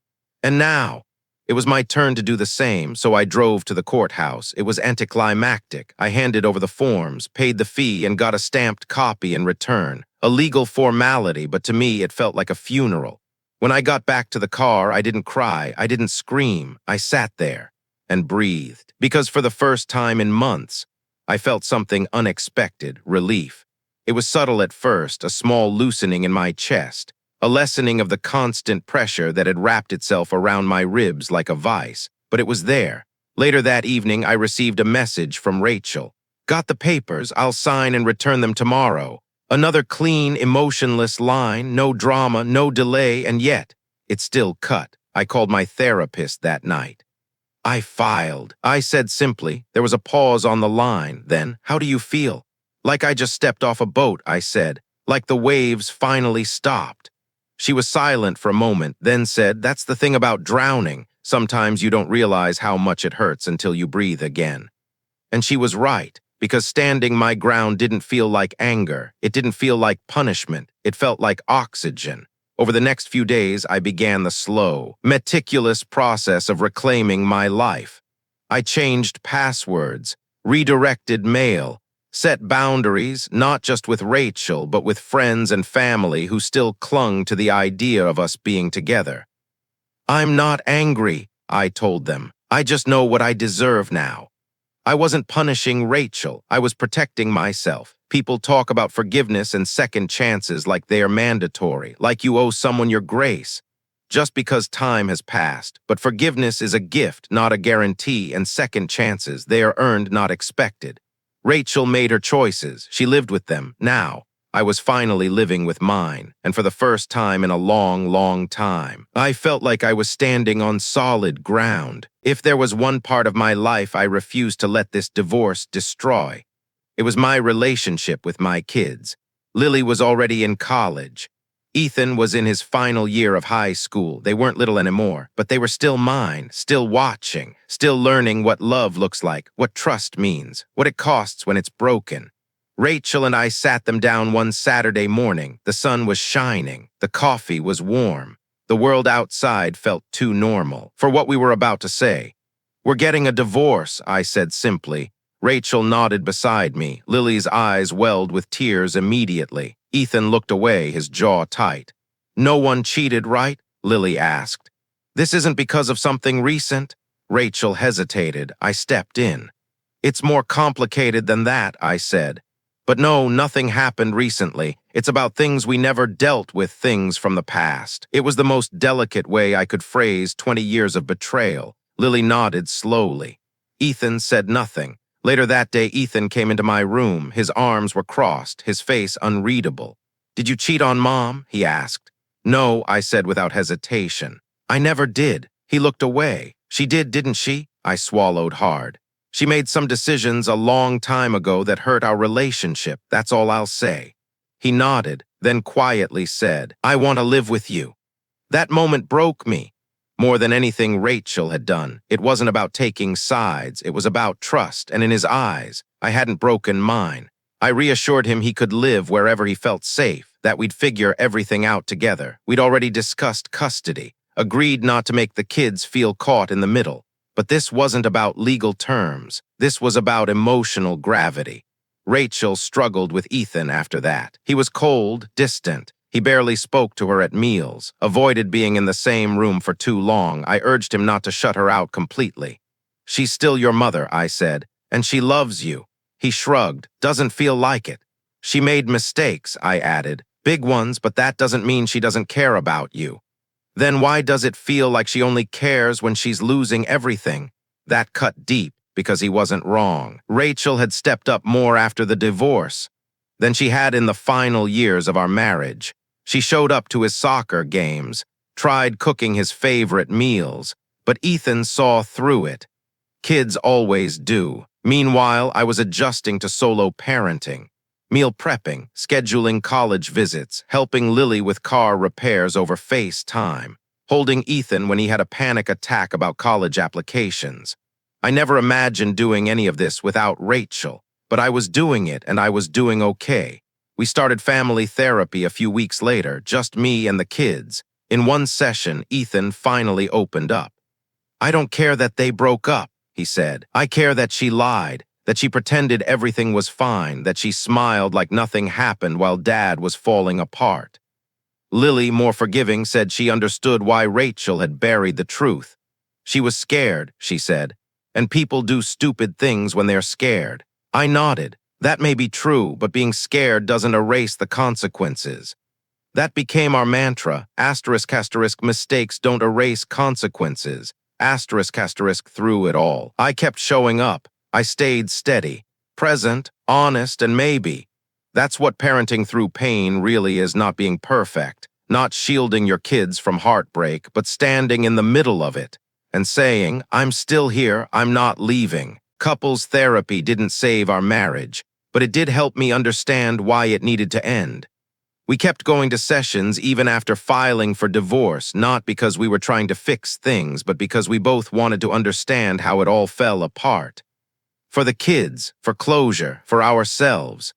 And now, it was my turn to do the same, so I drove to the courthouse. It was anticlimactic. I handed over the forms, paid the fee, and got a stamped copy in return. A legal formality, but to me it felt like a funeral. When I got back to the car, I didn't cry, I didn't scream. I sat there and breathed, because for the first time in months, I felt something unexpected, relief. It was subtle at first, a small loosening in my chest, a lessening of the constant pressure that had wrapped itself around my ribs like a vice, but it was there. Later that evening, I received a message from Rachel. Got the papers, I'll sign and return them tomorrow. Another clean, emotionless line, no drama, no delay, and yet, it still cut. I called my therapist that night. I filed. I said simply, there was a pause on the line. Then, how do you feel? Like I just stepped off a boat, I said. Like the waves finally stopped. She was silent for a moment, then said, that's the thing about drowning. Sometimes you don't realize how much it hurts until you breathe again. And she was right, because standing my ground didn't feel like anger. It didn't feel like punishment. It felt like oxygen. Over the next few days, I began the slow, meticulous process of reclaiming my life. I changed passwords, redirected mail, set boundaries, not just with Rachel, but with friends and family who still clung to the idea of us being together. "I'm not angry," I told them. "I just know what I deserve now." I wasn't punishing Rachel. I was protecting myself. People talk about forgiveness and second chances like they are mandatory, like you owe someone your grace. Just because time has passed, but forgiveness is a gift, not a guarantee, and second chances, they are earned, not expected. Rachel made her choices. She lived with them. Now, I was finally living with mine, and for the first time in a long, long time, I felt like I was standing on solid ground. If there was one part of my life I refused to let this divorce destroy, it was my relationship with my kids. Lily was already in college. Ethan was in his final year of high school. They weren't little anymore, but they were still mine, still watching, still learning what love looks like, what trust means, what it costs when it's broken. Rachel and I sat them down one Saturday morning. The sun was shining. The coffee was warm. The world outside felt too normal for what we were about to say. "We're getting a divorce," I said simply. Rachel nodded beside me. Lily's eyes welled with tears immediately. Ethan looked away, his jaw tight. "No one cheated, right?" Lily asked. "This isn't because of something recent?" Rachel hesitated. I stepped in. "It's more complicated than that," I said. "But no, nothing happened recently. It's about things we never dealt with, things from the past." It was the most delicate way I could phrase 20 years of betrayal. Lily nodded slowly. Ethan said nothing. Later that day, Ethan came into my room. His arms were crossed, his face unreadable. "Did you cheat on Mom?" he asked. "No," I said without hesitation. "I never did." He looked away. "She did, didn't she?" I swallowed hard. "She made some decisions a long time ago that hurt our relationship. That's all I'll say." He nodded, then quietly said, "I want to live with you." That moment broke me. More than anything Rachel had done, it wasn't about taking sides, it was about trust, and in his eyes, I hadn't broken mine. I reassured him he could live wherever he felt safe, that we'd figure everything out together. We'd already discussed custody, agreed not to make the kids feel caught in the middle. But this wasn't about legal terms. This was about emotional gravity. Rachel struggled with Ethan after that. He was cold, distant. He barely spoke to her at meals, avoided being in the same room for too long. I urged him not to shut her out completely. "She's still your mother," I said, "and she loves you." He shrugged. "Doesn't feel like it." "She made mistakes," I added. "Big ones, but that doesn't mean she doesn't care about you." "Then why does it feel like she only cares when she's losing everything?" That cut deep, because he wasn't wrong. Rachel had stepped up more after the divorce than she had in the final years of our marriage. She showed up to his soccer games, tried cooking his favorite meals, but Ethan saw through it. Kids always do. Meanwhile, I was adjusting to solo parenting, meal prepping, scheduling college visits, helping Lily with car repairs over FaceTime, holding Ethan when he had a panic attack about college applications. I never imagined doing any of this without Rachel, but I was doing it and I was doing okay. We started family therapy a few weeks later, just me and the kids. In one session, Ethan finally opened up. "I don't care that they broke up," he said. "I care that she lied, that she pretended everything was fine, that she smiled like nothing happened while Dad was falling apart." Lily, more forgiving, said she understood why Rachel had buried the truth. "She was scared," she said, "and people do stupid things when they're scared." I nodded. That may be true, but being scared doesn't erase the consequences. That became our mantra. Asterisk, asterisk, mistakes don't erase consequences. Asterisk, asterisk, through it all. I kept showing up. I stayed steady, present, honest, and maybe. That's what parenting through pain really is, not being perfect, not shielding your kids from heartbreak, but standing in the middle of it and saying, "I'm still here, I'm not leaving." Couples therapy didn't save our marriage, but it did help me understand why it needed to end. We kept going to sessions even after filing for divorce, not because we were trying to fix things, but because we both wanted to understand how it all fell apart. For the kids, for closure, for ourselves.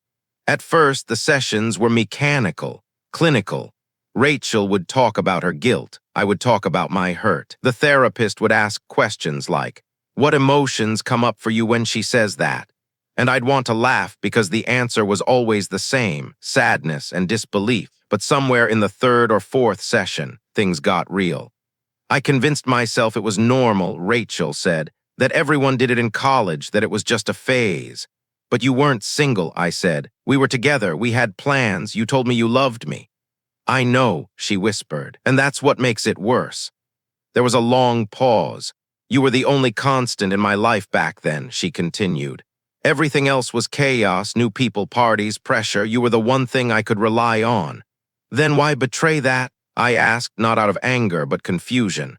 At first, the sessions were mechanical, clinical. Rachel would talk about her guilt. I would talk about my hurt. The therapist would ask questions like, "What emotions come up for you when she says that?" And I'd want to laugh because the answer was always the same, sadness and disbelief. But somewhere in the third or fourth session, things got real. I convinced myself it was normal, Rachel said, that everyone did it in college, that it was just a phase. But you weren't single, I said. We were together, we had plans, you told me you loved me. I know, she whispered, and that's what makes it worse. There was a long pause. You were the only constant in my life back then, she continued. Everything else was chaos, new people, parties, pressure. You were the one thing I could rely on. Then why betray that? I asked, not out of anger, but confusion.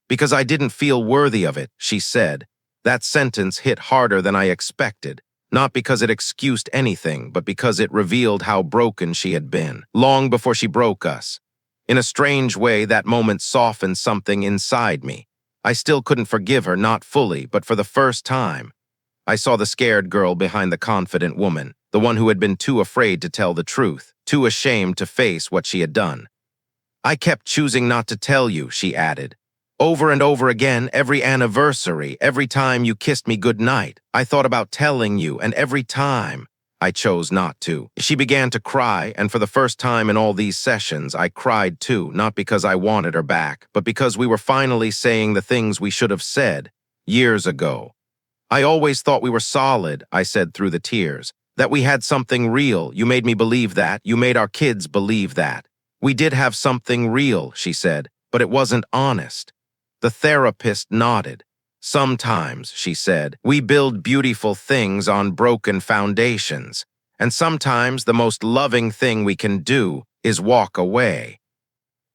Because I didn't feel worthy of it, she said. That sentence hit harder than I expected. Not because it excused anything, but because it revealed how broken she had been, long before she broke us. In a strange way, that moment softened something inside me. I still couldn't forgive her, not fully, but for the first time. I saw the scared girl behind the confident woman, the one who had been too afraid to tell the truth, too ashamed to face what she had done. I kept choosing not to tell you, she added. Over and over again, every anniversary, every time you kissed me goodnight, I thought about telling you, and every time I chose not to. She began to cry, and for the first time in all these sessions, I cried too, not because I wanted her back, but because we were finally saying the things we should have said years ago. I always thought we were solid, I said through the tears, that we had something real. You made me believe that. You made our kids believe that. We did have something real, she said, but it wasn't honest. The therapist nodded. Sometimes, she said, we build beautiful things on broken foundations, and sometimes the most loving thing we can do is walk away.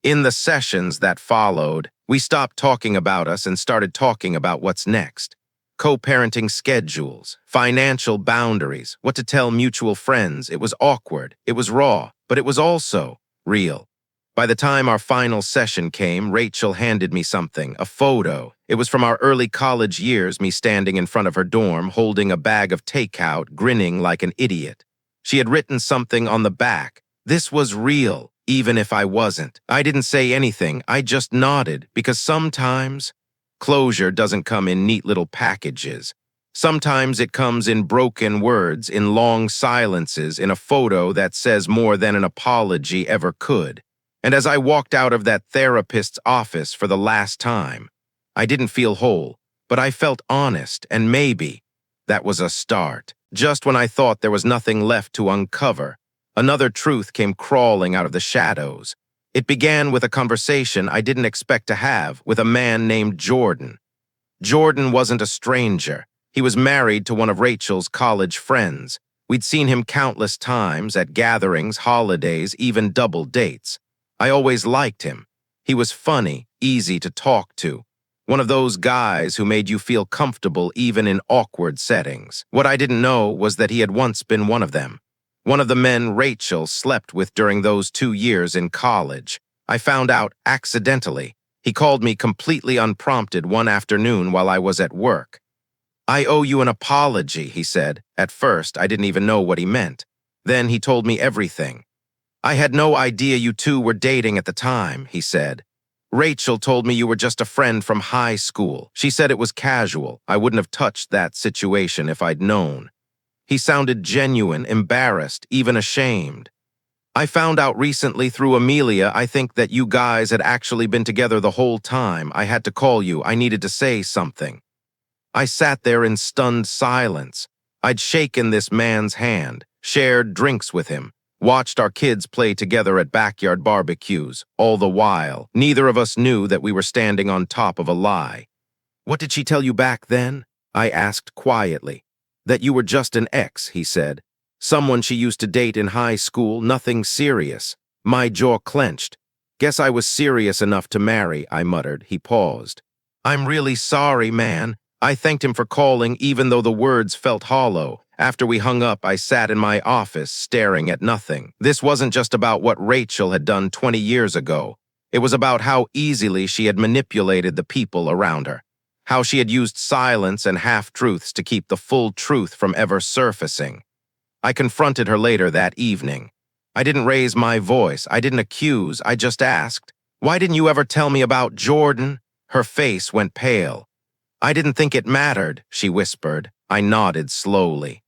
In the sessions that followed, we stopped talking about us and started talking about what's next. Co-parenting schedules, financial boundaries, what to tell mutual friends. It was awkward, it was raw, but it was also real. By the time our final session came, Rachel handed me something, a photo. It was from our early college years, me standing in front of her dorm, holding a bag of takeout, grinning like an idiot. She had written something on the back. This was real, even if I wasn't. I didn't say anything, I just nodded, because sometimes closure doesn't come in neat little packages. Sometimes it comes in broken words, in long silences, in a photo that says more than an apology ever could. And as I walked out of that therapist's office for the last time, I didn't feel whole, but I felt honest, and maybe that was a start. Just when I thought there was nothing left to uncover, another truth came crawling out of the shadows. It began with a conversation I didn't expect to have with a man named Jordan. Jordan wasn't a stranger. He was married to one of Rachel's college friends. We'd seen him countless times at gatherings, holidays, even double dates. I always liked him. He was funny, easy to talk to. One of those guys who made you feel comfortable even in awkward settings. What I didn't know was that he had once been one of them. One of the men Rachel slept with during those 2 years in college. I found out accidentally. He called me completely unprompted one afternoon while I was at work. "I owe you an apology," he said. At first, I didn't even know what he meant. Then he told me everything. "I had no idea you two were dating at the time," he said. "Rachel told me you were just a friend from high school. She said it was casual. I wouldn't have touched that situation if I'd known." He sounded genuine, embarrassed, even ashamed. "I found out recently through Amelia, I think that you guys had actually been together the whole time. I had to call you. I needed to say something." I sat there in stunned silence. I'd shaken this man's hand, shared drinks with him, watched our kids play together at backyard barbecues. All the while, neither of us knew that we were standing on top of a lie. "What did she tell you back then?" I asked quietly. "That you were just an ex," he said. "Someone she used to date in high school, nothing serious." My jaw clenched. "Guess I was serious enough to marry," I muttered. He paused. "I'm really sorry, man." I thanked him for calling, even though the words felt hollow. After we hung up, I sat in my office staring at nothing. This wasn't just about what Rachel had done 20 years ago. It was about how easily she had manipulated the people around her, how she had used silence and half-truths to keep the full truth from ever surfacing. I confronted her later that evening. I didn't raise my voice, I didn't accuse, I just asked, "Why didn't you ever tell me about Jordan?" Her face went pale. "I didn't think it mattered," she whispered. I nodded slowly.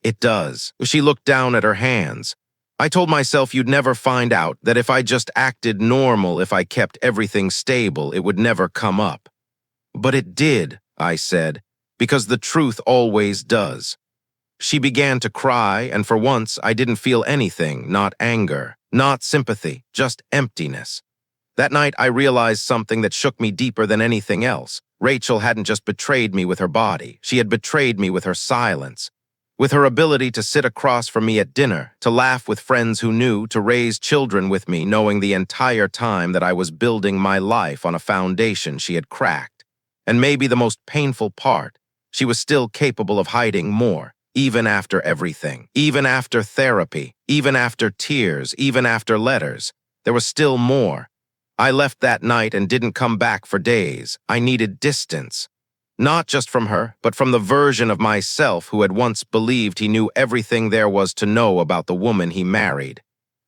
"It does." She looked down at her hands. "I told myself you'd never find out, that if I just acted normal, if I kept everything stable, it would never come up." "But it did," I said, "because the truth always does." She began to cry, and for once I didn't feel anything, not anger, not sympathy, just emptiness. That night I realized something that shook me deeper than anything else. Rachel hadn't just betrayed me with her body, she had betrayed me with her silence. With her ability to sit across from me at dinner, to laugh with friends who knew, to raise children with me, knowing the entire time that I was building my life on a foundation she had cracked. And maybe the most painful part, she was still capable of hiding more. Even after everything, even after therapy, even after tears, even after letters, there was still more. I left that night and didn't come back for days. I needed distance. Not just from her, but from the version of myself who had once believed he knew everything there was to know about the woman he married.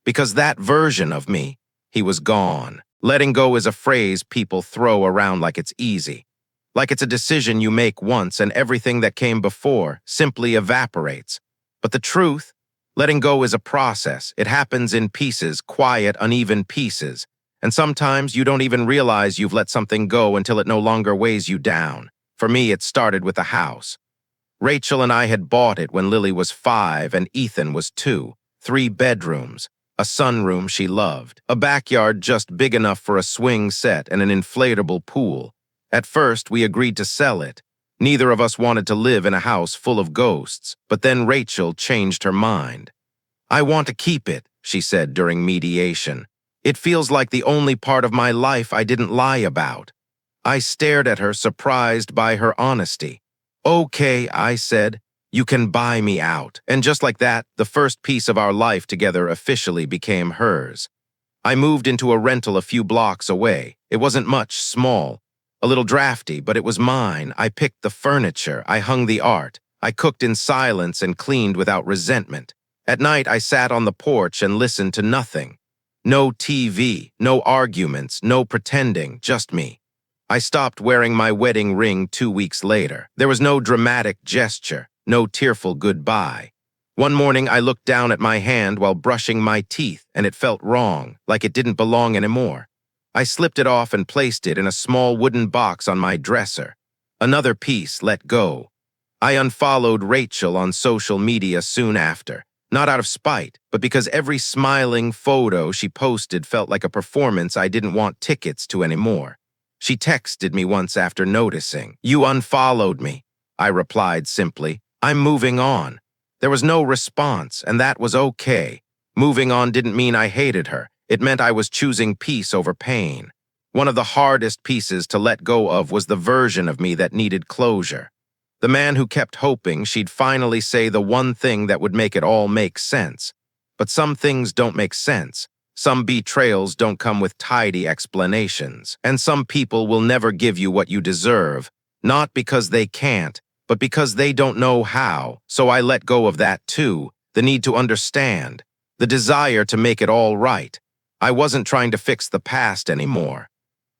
Because that version of me, he was gone. Letting go is a phrase people throw around like it's easy. Like it's a decision you make once and everything that came before simply evaporates. But the truth, letting go is a process. It happens in pieces, quiet, uneven pieces. And sometimes you don't even realize you've let something go until it no longer weighs you down. For me, it started with a house. Rachel and I had bought it when Lily was 5 and Ethan was 2. 3 bedrooms, a sunroom she loved, a backyard just big enough for a swing set and an inflatable pool. At first, we agreed to sell it. Neither of us wanted to live in a house full of ghosts, but then Rachel changed her mind. "I want to keep it," she said during mediation. "It feels like the only part of my life I didn't lie about." I stared at her, surprised by her honesty. "Okay," I said, "you can buy me out." And just like that, the first piece of our life together officially became hers. I moved into a rental a few blocks away. It wasn't much, small. A little drafty, but it was mine. I picked the furniture, I hung the art. I cooked in silence and cleaned without resentment. At night, I sat on the porch and listened to nothing. No TV, no arguments, no pretending, just me. I stopped wearing my wedding ring 2 weeks later. There was no dramatic gesture, no tearful goodbye. One morning, I looked down at my hand while brushing my teeth, and it felt wrong, like it didn't belong anymore. I slipped it off and placed it in a small wooden box on my dresser. Another piece let go. I unfollowed Rachel on social media soon after, not out of spite, but because every smiling photo she posted felt like a performance I didn't want tickets to anymore. She texted me once after noticing. "You unfollowed me." I replied simply, "I'm moving on." There was no response, and that was okay. Moving on didn't mean I hated her. It meant I was choosing peace over pain. One of the hardest pieces to let go of was the version of me that needed closure. The man who kept hoping she'd finally say the one thing that would make it all make sense. But some things don't make sense. Some betrayals don't come with tidy explanations. And some people will never give you what you deserve, not because they can't, but because they don't know how. So I let go of that too, the need to understand, the desire to make it all right. I wasn't trying to fix the past anymore.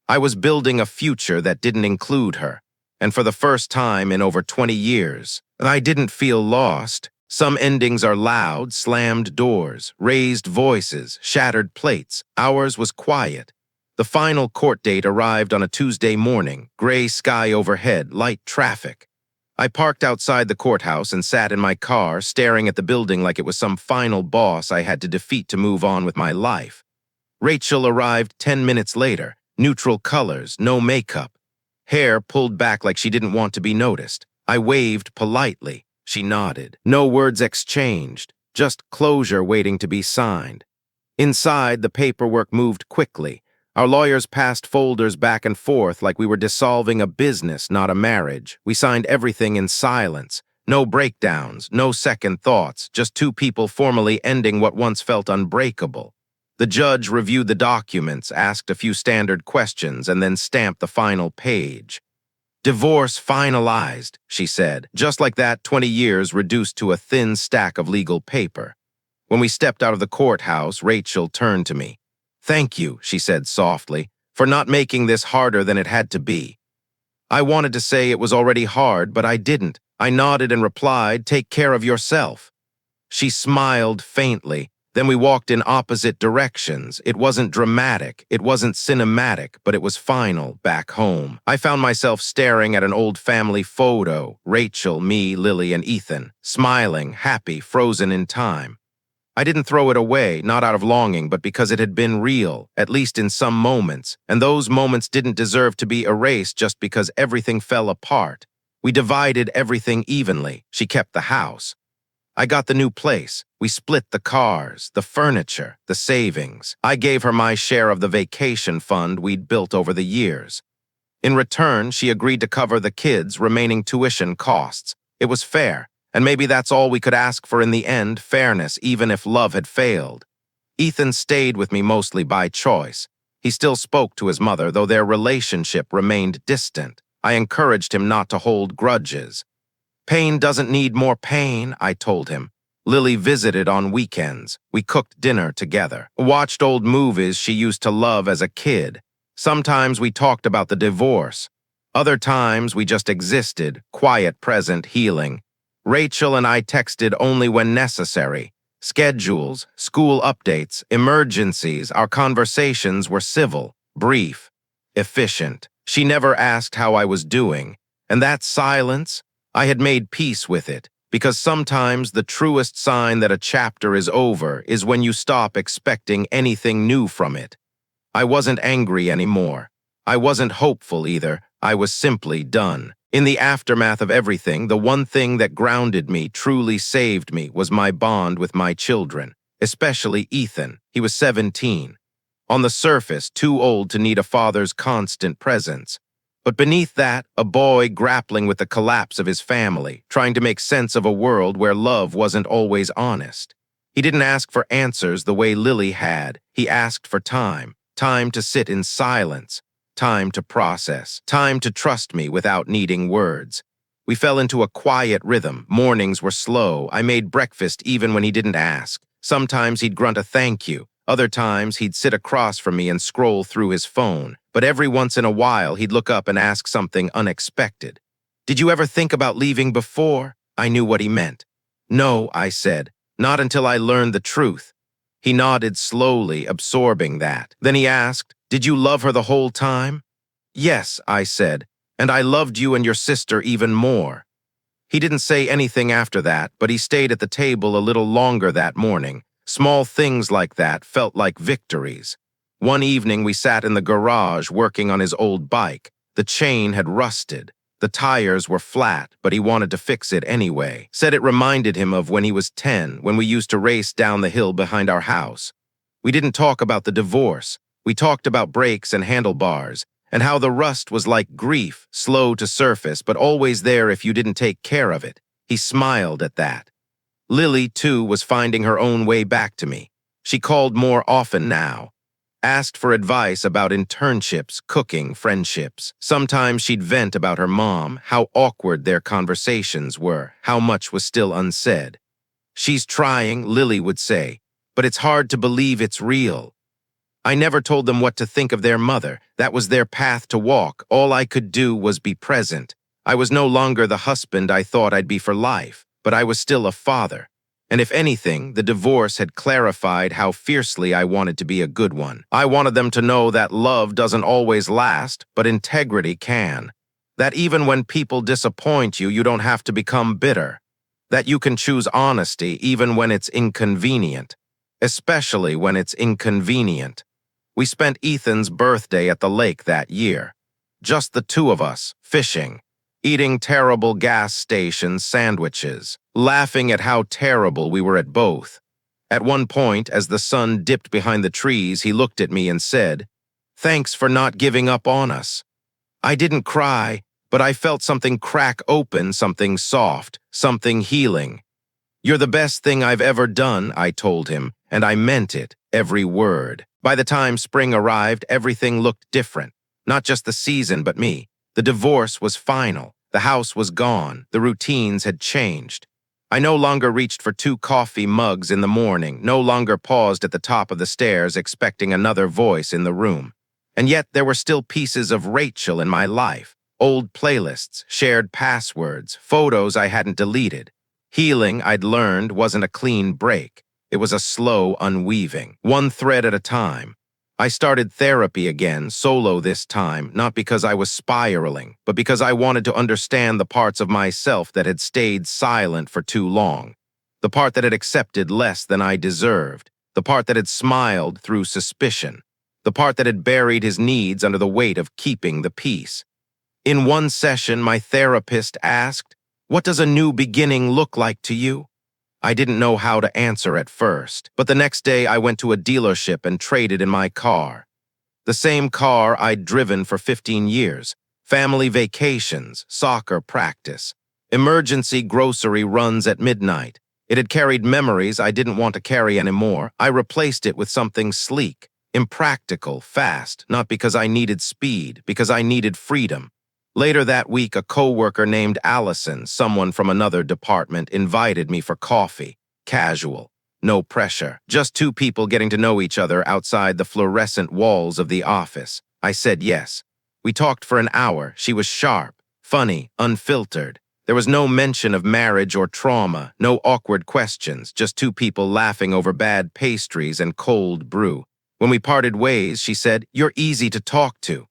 I was building a future that didn't include her. And for the first time in over 20 years, I didn't feel lost. Some endings are loud, slammed doors, raised voices, shattered plates. Ours was quiet. The final court date arrived on a Tuesday morning, gray sky overhead, light traffic. I parked outside the courthouse and sat in my car, staring at the building like it was some final boss I had to defeat to move on with my life. Rachel arrived 10 minutes later, neutral colors, no makeup. Hair pulled back like she didn't want to be noticed. I waved politely. She nodded. No words exchanged, just closure waiting to be signed. Inside, the paperwork moved quickly. Our lawyers passed folders back and forth like we were dissolving a business, not a marriage. We signed everything in silence. No breakdowns, no second thoughts, just two people formally ending what once felt unbreakable. The judge reviewed the documents, asked a few standard questions, and then stamped the final page. "Divorce finalized," she said. Just like that, 20 years reduced to a thin stack of legal paper. When we stepped out of the courthouse, Rachel turned to me. "Thank you," she said softly, "for not making this harder than it had to be." I wanted to say it was already hard, but I didn't. I nodded and replied, "Take care of yourself." She smiled faintly. Then we walked in opposite directions. It wasn't dramatic, it wasn't cinematic, but it was final, back home. I found myself staring at an old family photo, Rachel, me, Lily, and Ethan, smiling, happy, frozen in time. I didn't throw it away, not out of longing, but because it had been real, at least in some moments, and those moments didn't deserve to be erased just because everything fell apart. We divided everything evenly. She kept the house. I got the new place. We split the cars, the furniture, the savings. I gave her my share of the vacation fund we'd built over the years. In return, she agreed to cover the kids' remaining tuition costs. It was fair, and maybe that's all we could ask for in the end, fairness, even if love had failed. Ethan stayed with me mostly by choice. He still spoke to his mother, though their relationship remained distant. I encouraged him not to hold grudges. "Pain doesn't need more pain," I told him. Lily visited on weekends. We cooked dinner together, watched old movies she used to love as a kid. Sometimes we talked about the divorce. Other times we just existed, quiet, present, healing. Rachel and I texted only when necessary. Schedules, school updates, emergencies, our conversations were civil, brief, efficient. She never asked how I was doing, and that silence, I had made peace with it, because sometimes the truest sign that a chapter is over is when you stop expecting anything new from it. I wasn't angry anymore. I wasn't hopeful either. I was simply done. In the aftermath of everything, the one thing that grounded me, truly saved me, was my bond with my children, especially Ethan. He was 17. On the surface, too old to need a father's constant presence. But beneath that, a boy grappling with the collapse of his family, trying to make sense of a world where love wasn't always honest. He didn't ask for answers the way Lily had. He asked for time. Time to sit in silence. Time to process. Time to trust me without needing words. We fell into a quiet rhythm. Mornings were slow. I made breakfast even when he didn't ask. Sometimes he'd grunt a thank you. Other times he'd sit across from me and scroll through his phone. But every once in a while, he'd look up and ask something unexpected. "Did you ever think about leaving before?" I knew what he meant. "No," I said, "not until I learned the truth." He nodded slowly, absorbing that. Then he asked, "Did you love her the whole time?" "Yes," I said, "and I loved you and your sister even more." He didn't say anything after that, but he stayed at the table a little longer that morning. Small things like that felt like victories. One evening we sat in the garage working on his old bike. The chain had rusted. The tires were flat, but he wanted to fix it anyway. Said it reminded him of when he was 10, when we used to race down the hill behind our house. We didn't talk about the divorce. We talked about brakes and handlebars, and how the rust was like grief, slow to surface, but always there if you didn't take care of it. He smiled at that. Lily, too, was finding her own way back to me. She called more often now. Asked for advice about internships, cooking, friendships. Sometimes she'd vent about her mom, how awkward their conversations were, how much was still unsaid. "She's trying," Lily would say, "but it's hard to believe it's real." I never told them what to think of their mother. That was their path to walk. All I could do was be present. I was no longer the husband I thought I'd be for life, but I was still a father. And if anything, the divorce had clarified how fiercely I wanted to be a good one. I wanted them to know that love doesn't always last, but integrity can. That even when people disappoint you, you don't have to become bitter. That you can choose honesty even when it's inconvenient, especially when it's inconvenient. We spent Ethan's birthday at the lake that year. Just the two of us, fishing, eating terrible gas station sandwiches, laughing at how terrible we were at both. At one point, as the sun dipped behind the trees, he looked at me and said, "Thanks for not giving up on us." I didn't cry, but I felt something crack open, something soft, something healing. "You're the best thing I've ever done," I told him, and I meant it, every word. By the time spring arrived, everything looked different. Not just the season, but me. The divorce was final. The house was gone. The routines had changed. I no longer reached for 2 coffee mugs in the morning, no longer paused at the top of the stairs expecting another voice in the room. And yet there were still pieces of Rachel in my life. Old playlists, shared passwords, photos I hadn't deleted. Healing, I'd learned, wasn't a clean break. It was a slow unweaving, one thread at a time. I started therapy again, solo this time, not because I was spiraling, but because I wanted to understand the parts of myself that had stayed silent for too long. The part that had accepted less than I deserved. The part that had smiled through suspicion. The part that had buried his needs under the weight of keeping the peace. In one session, my therapist asked, "What does a new beginning look like to you?" I didn't know how to answer at first, but the next day I went to a dealership and traded in my car. The same car I'd driven for 15 years. Family vacations, soccer practice, emergency grocery runs at midnight. It had carried memories I didn't want to carry anymore. I replaced it with something sleek, impractical, fast, not because I needed speed, because I needed freedom. Later that week, a coworker named Allison, someone from another department, invited me for coffee. Casual, no pressure, just 2 people getting to know each other outside the fluorescent walls of the office. I said yes. We talked for an hour. She was sharp, funny, unfiltered. There was no mention of marriage or trauma, no awkward questions, just 2 people laughing over bad pastries and cold brew. When we parted ways, she said, "You're easy to talk to."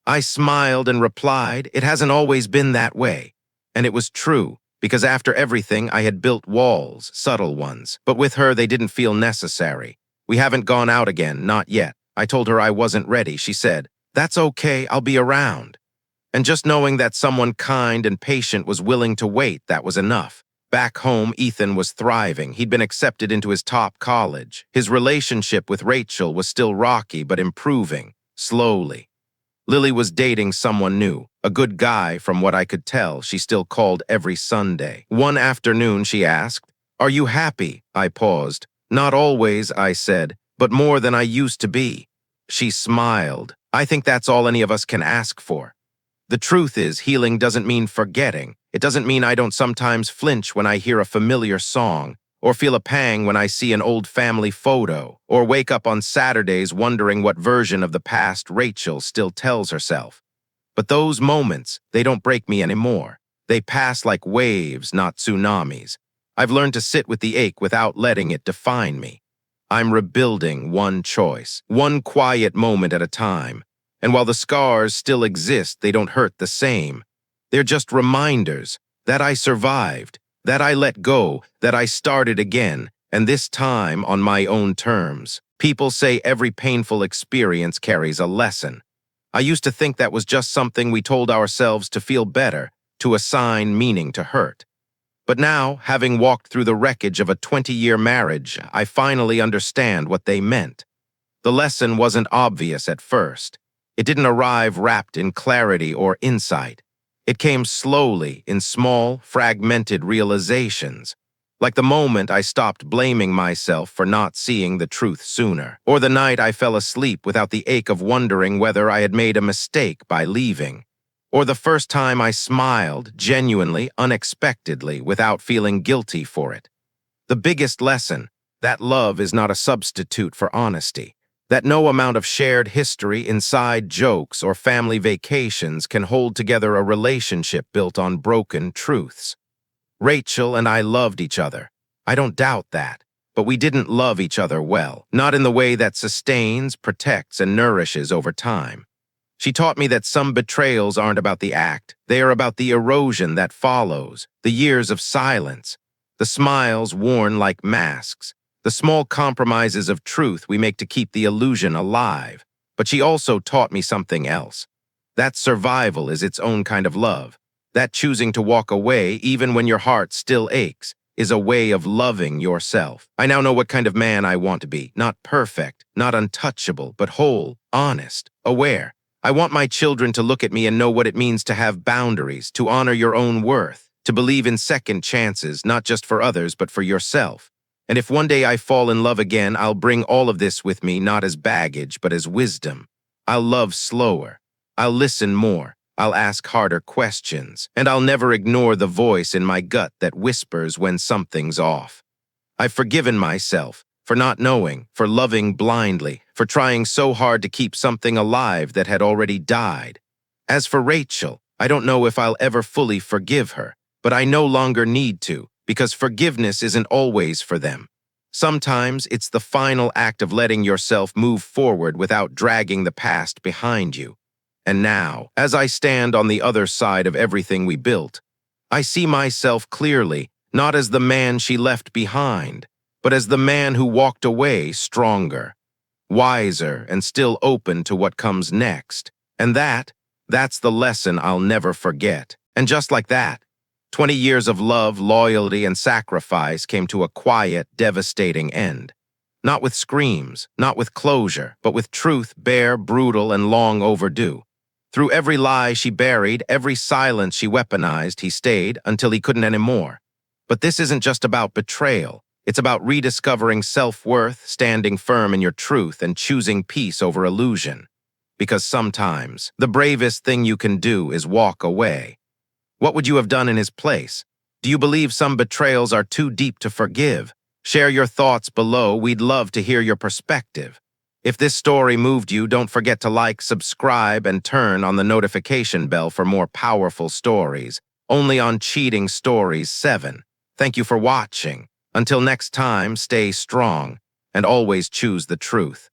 I smiled and replied, "It hasn't always been that way." And it was true, because after everything, I had built walls, subtle ones. But with her, they didn't feel necessary. "We haven't gone out again, not yet." I told her I wasn't ready. She said, "That's okay, I'll be around." And just knowing that someone kind and patient was willing to wait, that was enough. Back home, Ethan was thriving. He'd been accepted into his top college. His relationship with Rachel was still rocky, but improving, slowly. Lily was dating someone new, a good guy from what I could tell. She still called every Sunday. One afternoon she asked, "Are you happy?" I paused. "Not always," I said, "but more than I used to be." She smiled. "I think that's all any of us can ask for." The truth is, healing doesn't mean forgetting. It doesn't mean I don't sometimes flinch when I hear a familiar song, or feel a pang when I see an old family photo, or wake up on Saturdays wondering what version of the past Rachel still tells herself. But those moments, they don't break me anymore. They pass like waves, not tsunamis. I've learned to sit with the ache without letting it define me. I'm rebuilding one choice, one quiet moment at a time. And while the scars still exist, they don't hurt the same. They're just reminders that I survived, that I let go, that I started again, and this time on my own terms. People say every painful experience carries a lesson. I used to think that was just something we told ourselves to feel better, to assign meaning to hurt. But now, having walked through the wreckage of a 20-year marriage, I finally understand what they meant. The lesson wasn't obvious at first. It didn't arrive wrapped in clarity or insight. It came slowly in small, fragmented realizations, like the moment I stopped blaming myself for not seeing the truth sooner, or the night I fell asleep without the ache of wondering whether I had made a mistake by leaving, or the first time I smiled, genuinely, unexpectedly, without feeling guilty for it. The biggest lesson, that love is not a substitute for honesty. That no amount of shared history, inside jokes, or family vacations can hold together a relationship built on broken truths. Rachel and I loved each other. I don't doubt that. But we didn't love each other well, not in the way that sustains, protects, and nourishes over time. She taught me that some betrayals aren't about the act. They are about the erosion that follows, the years of silence, the smiles worn like masks, the small compromises of truth we make to keep the illusion alive. But she also taught me something else. That survival is its own kind of love. That choosing to walk away, even when your heart still aches, is a way of loving yourself. I now know what kind of man I want to be. Not perfect, not untouchable, but whole, honest, aware. I want my children to look at me and know what it means to have boundaries, to honor your own worth, to believe in second chances, not just for others, but for yourself. And if one day I fall in love again, I'll bring all of this with me, not as baggage, but as wisdom. I'll love slower. I'll listen more. I'll ask harder questions. And I'll never ignore the voice in my gut that whispers when something's off. I've forgiven myself for not knowing, for loving blindly, for trying so hard to keep something alive that had already died. As for Rachel, I don't know if I'll ever fully forgive her, but I no longer need to, because forgiveness isn't always for them. Sometimes it's the final act of letting yourself move forward without dragging the past behind you. And now, as I stand on the other side of everything we built, I see myself clearly, not as the man she left behind, but as the man who walked away stronger, wiser, and still open to what comes next. And that's the lesson I'll never forget. And just like that, 20 years of love, loyalty, and sacrifice came to a quiet, devastating end. Not with screams, not with closure, but with truth bare, brutal, and long overdue. Through every lie she buried, every silence she weaponized, he stayed until he couldn't anymore. But this isn't just about betrayal. It's about rediscovering self-worth, standing firm in your truth, and choosing peace over illusion. Because sometimes, the bravest thing you can do is walk away. What would you have done in his place? Do you believe some betrayals are too deep to forgive? Share your thoughts below. We'd love to hear your perspective. If this story moved you, don't forget to like, subscribe, and turn on the notification bell for more powerful stories. Only on Cheating Stories 7. Thank you for watching. Until next time, stay strong and always choose the truth.